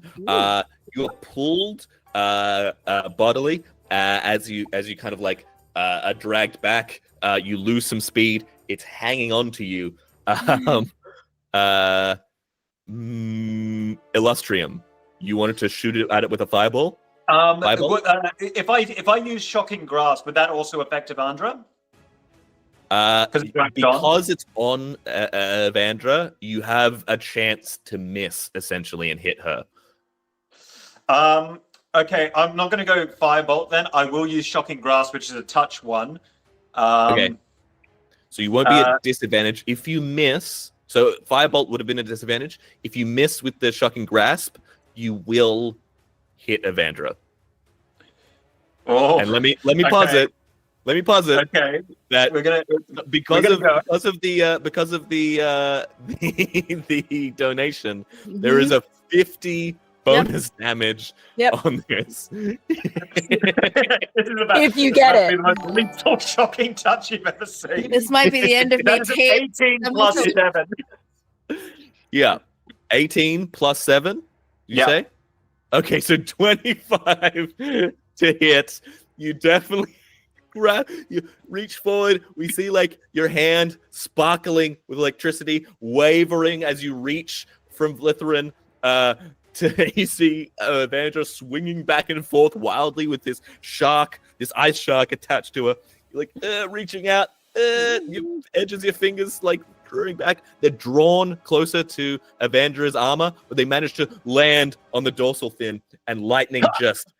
You're pulled bodily as you kind of like are dragged back. You lose some speed. It's hanging on to you. Illustrium, you wanted to shoot it at it with a fireball? If I use shocking grasp, would that also affect Evandra? Because it's on Evandra, you have a chance to miss essentially and hit her. Okay, I'm not going to go firebolt then. I will use shocking grasp, which is a touch one. Okay. So you won't be at disadvantage if you miss. So firebolt would have been a disadvantage. If you miss with the shocking grasp, you will hit Evandra. Oh, and let me pause it. Let me pause it. Okay. That because of the donation, there is a 50 bonus damage on this. If you get it. The most lethal, shocking touch you've ever seen. This might be the end of me. That's 18 plus 7. Yeah. 18 plus 7, you say? Okay, so 25 to hit. You definitely you reach forward. We see like your hand sparkling with electricity, wavering as you reach from Vlithrin. You see Evandra swinging back and forth wildly with this ice shark attached to her. You're like reaching out, you edges your fingers like drawing back. They're drawn closer to Evandra's armor, but they manage to land on the dorsal fin, and lightning just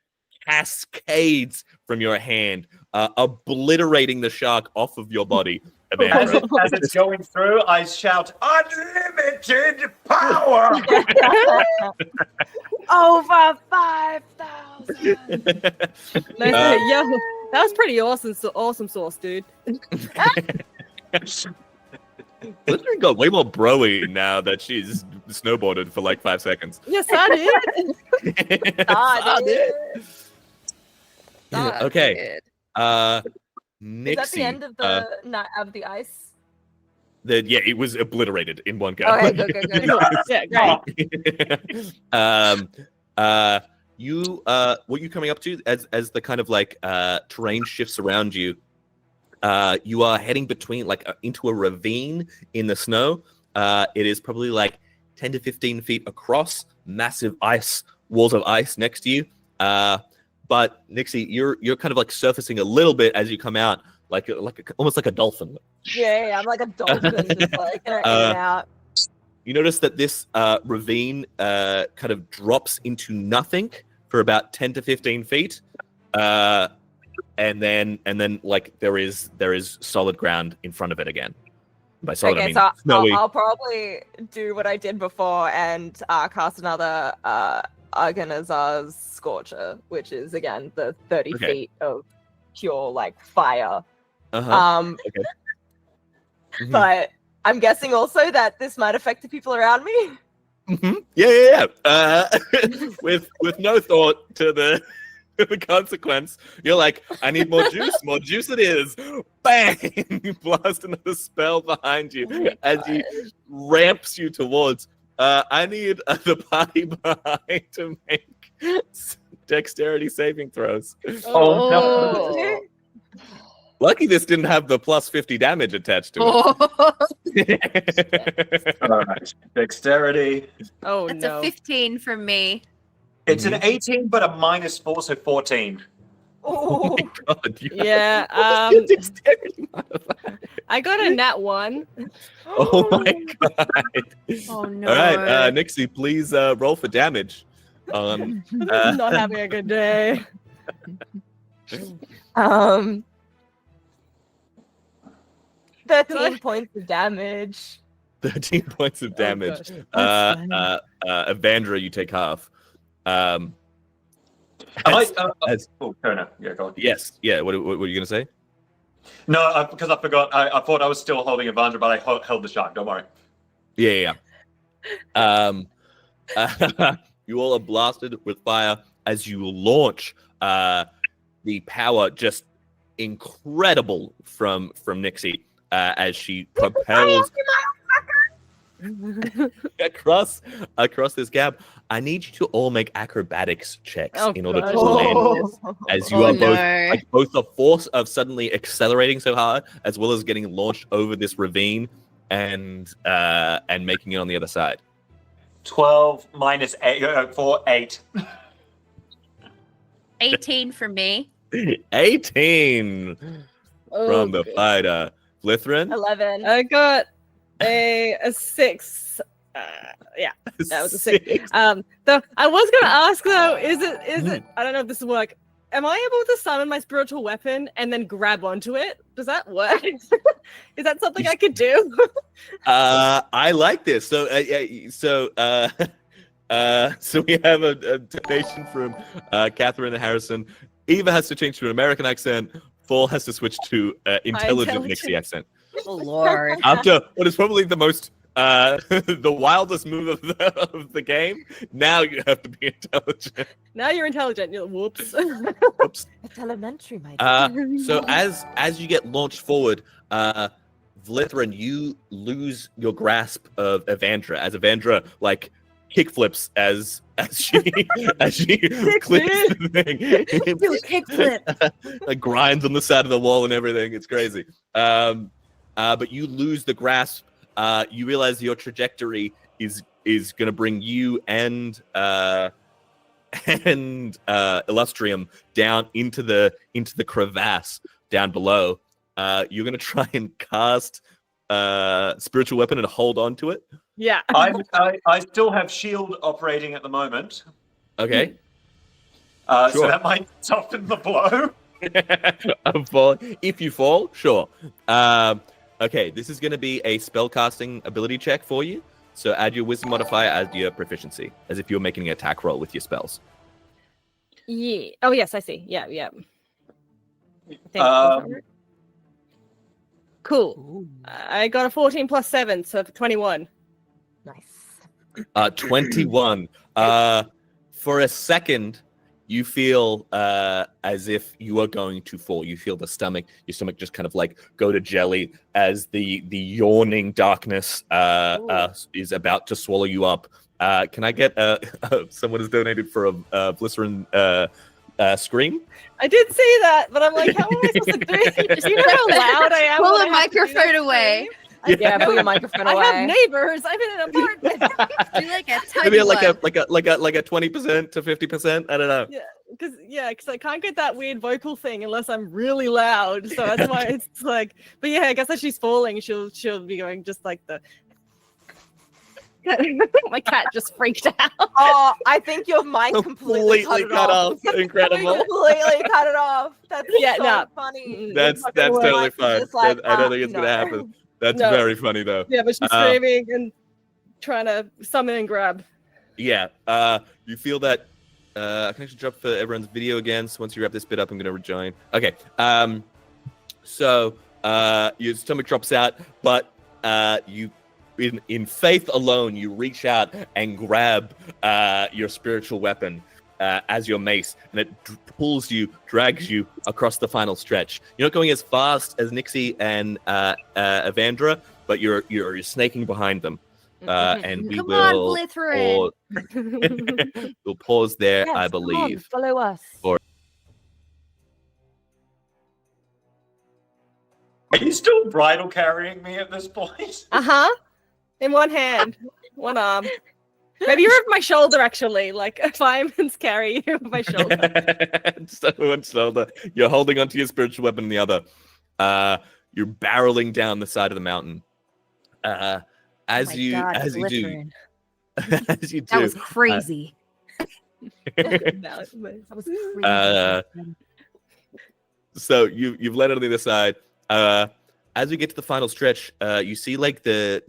cascades from your hand, obliterating the shark off of your body. As it's going through, I shout, "Unlimited power!" Over 5,000. Yo, that was pretty awesome. So awesome sauce, dude. Slytherin got way more broy now that she's snowboarded for like 5 seconds. Yes, I did. Okay. Is Nixie. that the end of the night of the ice? Yeah, it was obliterated in one go. Okay, good. Yeah, great. What you coming up to as the kind of like terrain shifts around you? You are heading between into a ravine in the snow. It is probably like 10 to 15 feet across, massive walls of ice next to you. But Nixie, you're kind of like surfacing a little bit as you come out, almost like a dolphin. Yeah, I'm like a dolphin, just like in and out. You notice that this ravine kind of drops into nothing for about 10 to 15 feet, and then like there is solid ground in front of it again. By solid, I mean so snowy. I'll probably do what I did before and cast another Arganazar's Scorcher, which is again the 30 feet of pure like fire. Okay. But I'm guessing also that this might affect the people around me. Mm-hmm. Yeah. With no thought to the consequence, you're like, I need more juice. More juice it is. Bang! You blast another spell behind you as he ramps you towards. I need the party behind to make dexterity saving throws. Oh no. Lucky this didn't have the plus 50 damage attached to it. All right. Dexterity. Oh, That's no. a 15 from me. It's an 18, but a -4, so 14. Oh, God, Yeah, What's your dexterity modifier? I got a nat 1. Oh my God. Oh no. All right, Nixie, please roll for damage. Not having a good day. 13 points of damage. 13 points of damage. gosh. Evandra, you take half. Turner. Yeah, go on. Yes, yeah. What were you gonna say? No, because I forgot. I thought I was still holding Evandra, but I held the shark. Don't worry. Yeah. You all are blasted with fire as you launch. The power just incredible from Nixie as she propels across this gap. I need you to all make acrobatics checks in order to land this, as you are both the force of suddenly accelerating so hard, as well as getting launched over this ravine and making it on the other side. 12 minus 8, 4, 8. 18 for me. 18 from the fighter. Slytherin? 11. I got a 6. Yeah, that was a 6. Though I was gonna ask though, is it? I don't know if this will work. Am I able to summon my spiritual weapon and then grab onto it? Does that work? Is that something I could do? I like this. So we have a donation from Catherine and Harrison. Eva has to change to an American accent. Fall has to switch to intelligent Nixie accent. Oh Lord. After what is probably the most the wildest move of the game, now you have to be intelligent. Now you're intelligent. Whoops. Oops. It's elementary, my dear. So as you get launched forward, Slytherin, you lose your grasp of Evandra as Evandra like kickflips as she clips the thing. Do a kickflip. Like grinds on the side of the wall and everything. It's crazy. But you lose the grasp. You realize your trajectory is going to bring you and Illustrium down into the crevasse down below. You're going to try and cast spiritual weapon and hold on to it. Yeah. I still have shield operating at the moment. Okay. So that might soften the blow. If you fall, sure. Okay, this is going to be a spellcasting ability check for you. So add your wisdom modifier as your proficiency, as if you're making an attack roll with your spells. Yeah. Oh yes, I see. Yeah. Cool. I got a 14 plus 7, so 21. Nice. 21. For a second, you feel as if you are going to fall. You feel your stomach just kind of like go to jelly as the yawning darkness is about to swallow you up. Can I get someone has donated for a glycerin scream? I did see that, but I'm like, how am I supposed to do it? Do you know how loud I am? Pull when a I have to do microphone this away. scream? Yeah, put your microphone I away. have neighbors. I'm in an apartment. Do like a tiny Maybe like one. a 20% to 50%. I don't know. Because I can't get that weird vocal thing unless I'm really loud. So that's why it's like. But yeah, I guess as she's falling, she'll be going just like the. My cat just freaked out. Oh, I think your mic completely cut it off. Incredible. Completely cut it off. That's funny. That's totally fine. Like, I don't think it's gonna happen. That's No. very funny though. Yeah, but she's screaming and trying to summon and grab. Yeah. You feel that I can actually drop for everyone's video again. So once you wrap this bit up, I'm gonna rejoin. Okay. So your stomach drops out, but you in faith alone, you reach out and grab your spiritual weapon as your mace, and it drags you across the final stretch. You're not going as fast as Nixie and Evandra, but you're snaking behind them. And we Come will on, Blithrin. we'll pause there, Yes, I come on, believe. follow us. Are you still bridle carrying me at this point? In one hand, one arm. Maybe you're over my shoulder, actually. Like fireman's carry you over my shoulder. So one shoulder. You're holding onto your spiritual weapon in the other. You're barreling down the side of the mountain. As you do, That was crazy. That was crazy. So you've led on the other side. As we get to the final stretch, you see like the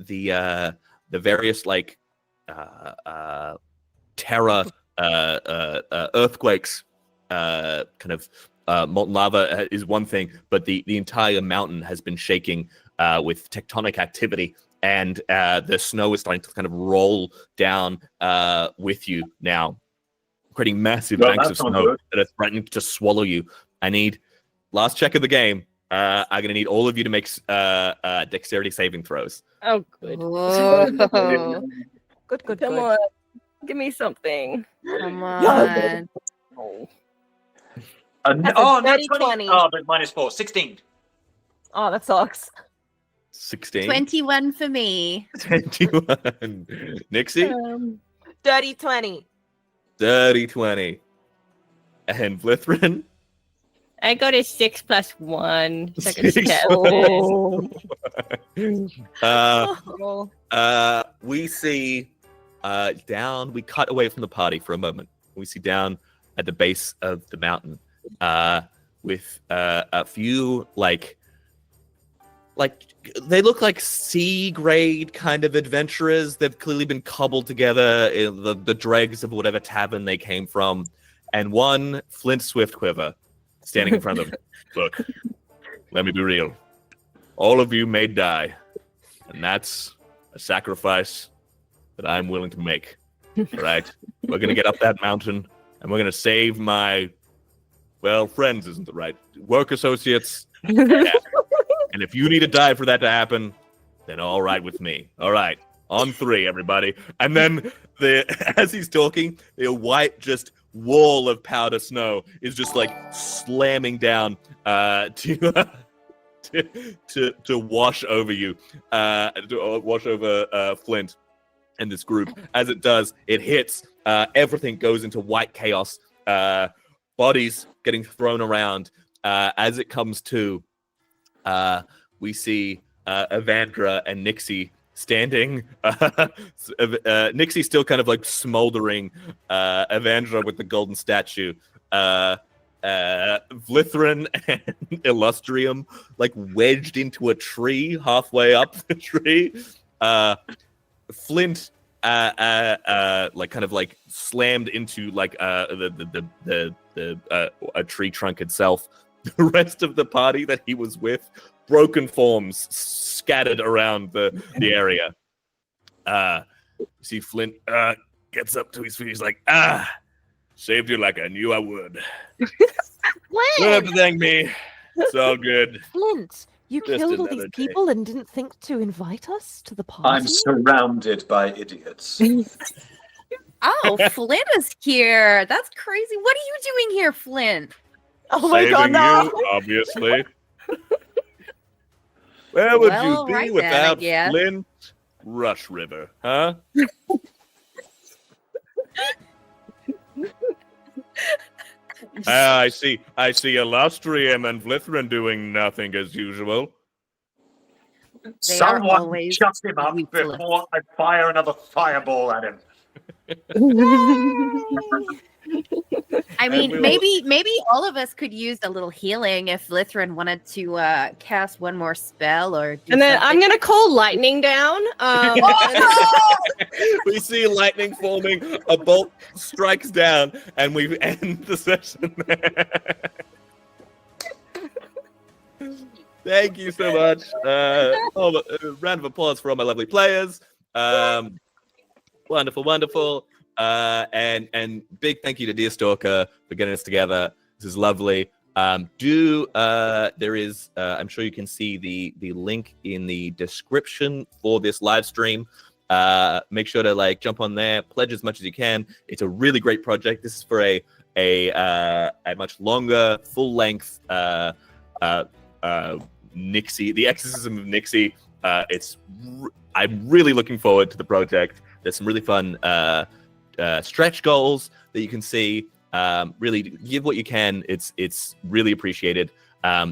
various like terra earthquakes, kind of molten lava is one thing, but the entire mountain has been shaking with tectonic activity, and the snow is starting to kind of roll down with you now, creating massive banks of snow that are threatening to swallow you. I need last check of the game. I'm gonna need all of you to make dexterity saving throws. Oh, good. Whoa. Good. Come on. Give me something. Come on. Oh. No, 30, 20. 20. Oh, but -4. 16. Oh, that sucks. 16. 21 for me. 21. Nixie? Dirty 20. Dirty 20. And Blithrin? I got a 6 plus 1. Six we see we cut away from the party for a moment. We see down at the base of the mountain with a few like they look like C grade kind of adventurers. They've clearly been cobbled together in the dregs of whatever tavern they came from, and one Flint Swiftquiver standing in front of them. Look, let me be real. All of you may die, and that's a sacrifice that I'm willing to make. All right? We're going to get up that mountain, and we're going to save my, friends isn't the right, work associates. Yeah. And if you need to die for that to happen, then all right with me. All right. On 3, everybody. And then as he's talking, the white just wall of powder snow is just like slamming down to wash over you, to wash over Flint and this group. As it does, it hits. Everything goes into white chaos. Bodies getting thrown around. As it comes to, we see Evandra and Nixie standing. Nixie still kind of like smoldering. Evandra with the golden statue. Vlithrin and Illustrium like wedged into a tree halfway up the tree. Flint like kind of like slammed into like a tree trunk itself. the rest of the party that he was with, broken forms scattered around the area. You see Flint gets up to his feet. He's like, saved you like I knew I would. You don't have to thank me. It's all good. Flint, you Just killed all another these day. people and didn't think to invite us to the party? I'm surrounded by idiots. Oh, Flint is here. That's crazy. What are you doing here, Flint? Oh my god, Saving no! you, obviously. Where would Well, you be right then, I without guess. Flint Rush River, huh? I see Illustrium and Vlithrin doing nothing as usual. They are Someone always shut him up useless. before I fire another fireball at him. I And mean, we will- maybe all of us could use a little healing if Lithrin wanted to cast one more spell or do And then I'm something. gonna call lightning down. We see lightning forming, a bolt strikes down, and we end the session there. Thank you so much. Round of applause for all my lovely players. Wonderful. And big thank you to Deerstalker for getting us together. This is lovely. There is I'm sure you can see the link in the description for this live stream. Make sure to jump on there, pledge as much as you can. It's a really great project. This is for a much longer, full length Nixie, the Exorcism of Nixie. I'm really looking forward to the project. There's some really fun stretch goals that you can see. Really give what you can. It's really appreciated.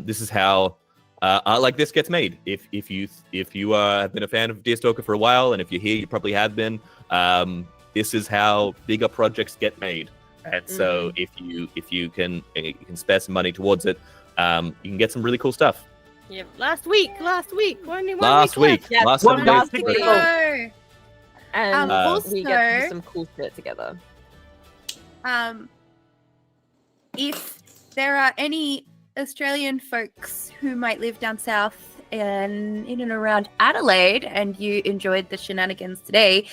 This is how art like this gets made. If you have been a fan of Deerstalker for a while, and if you're here, you probably have been. This is how bigger projects get made. And so if you can spare some money towards it, you can get some really cool stuff. Yeah, last week. Only one Last week, left. last One 7 last days. week. No. And Also- we get to do some cool shit together. If there are any Australian folks who might live down south and in and around Adelaide and you enjoyed the shenanigans today,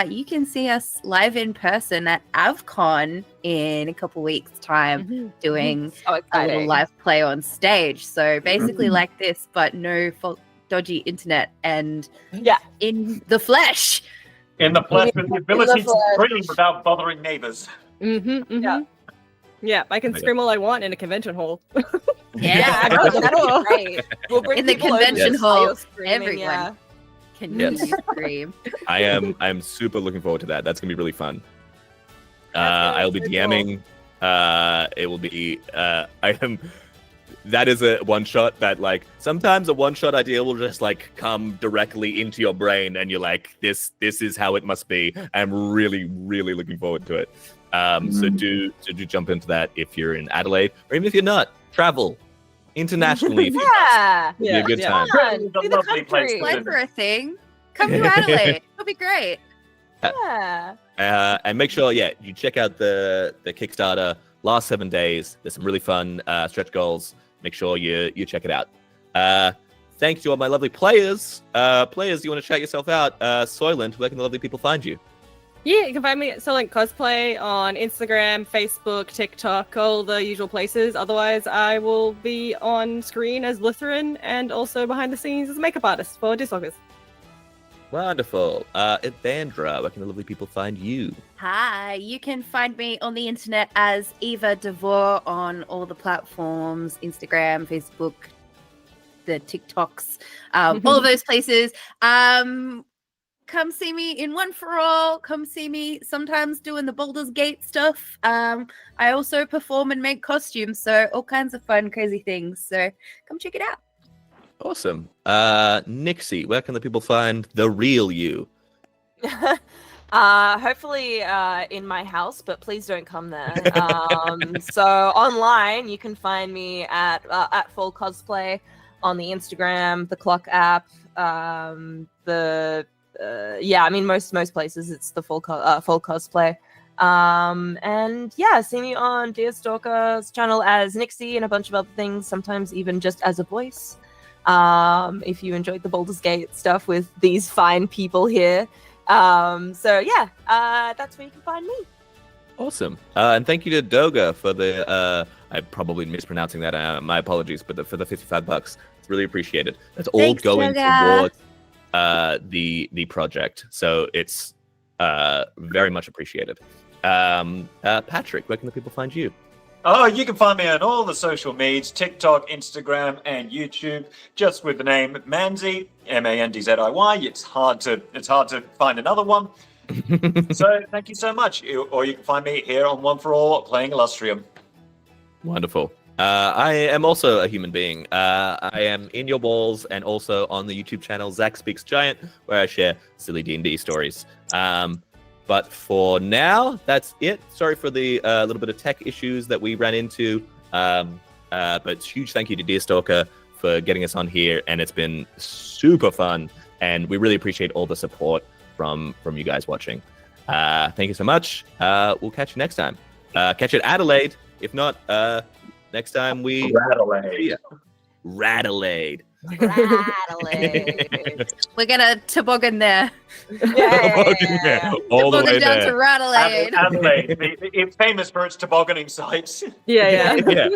you can see us live in person at AvCon in a couple weeks time doing So a little exciting. live play on stage. So basically like this, but no dodgy internet and Yeah. in the flesh. In the flesh with the ability to flesh. scream without bothering neighbors. Yeah, I can scream all I want in a convention hall. Yeah. that'll be great. We'll bring In the people over convention just while hall, you're screaming, everyone yeah. can Yes. you scream. I'm super looking forward to that. That's gonna be really fun. That's I'll be so DMing. It will be. That is a one shot that sometimes a one shot idea will just come directly into your brain and you're like, this is how it must be. I'm really looking forward to it. So do jump into that if you're in Adelaide, or even if you're not, travel internationally. If you Yeah. It'll be a good time. Fun. It's a See the lovely place country. to Apply live. for a thing. Come to Adelaide. It'll be great. Yeah. And make sure, you check out the Kickstarter. Last 7 days. There's some really fun stretch goals. Make sure you check it out. Thanks to all my lovely players. Players, you want to shout yourself out? Soylent, where can the lovely people find you? Yeah, you can find me at Solent Cosplay on Instagram, Facebook, TikTok, all the usual places. Otherwise, I will be on screen as Lutheran and also behind the scenes as a makeup artist for Deerstalkers. Wonderful. Evandra, where can the lovely people find you? Hi, you can find me on the internet as Eva Devore on all the platforms, Instagram, Facebook, the TikToks, all of those places. Come see me in One for All. Come see me sometimes doing the Baldur's Gate stuff. I also perform and make costumes, so all kinds of fun, crazy things. So come check it out. Awesome. Nixie, where can the people find the real you? Hopefully in my house, but please don't come there. So online, you can find me at Full Cosplay on the Instagram, the Clock app, most places it's the Full Cosplay. And yeah, see me on Deerstalker's channel as Nixie and a bunch of other things, sometimes even just as a voice. If you enjoyed the Baldur's Gate stuff with these fine people here. So yeah, that's where you can find me. Awesome. And thank you to Doga for the, I'm probably mispronouncing that, my apologies, but for the $55. It's really appreciated. That's all Thanks, going Doga. towards the project. So it's very much appreciated. Patrick, where can the people find you? Oh, you can find me on all the social medias, TikTok, Instagram, and YouTube, just with the name Manzi, Mandziy. It's hard to find another one. So thank you so much. Or you can find me here on One for All playing Illustrium. Wonderful. I am also a human being. I am in your balls and also on the YouTube channel Zach Speaks Giant, where I share silly D&D stories. But for now, that's it. Sorry for the little bit of tech issues that we ran into. But huge thank you to Deerstalker for getting us on here, and it's been super fun. And we really appreciate all the support from you guys watching. Thank you so much. We'll catch you next time. Catch you at Adelaide. If not, next time we... Radelaide. Radelaide. Radelaide. We're gonna toboggan there. Yeah. All the way Toboggan down there. to Radelaide. Adelaide, it's famous for its tobogganing sites. Yeah. Yeah.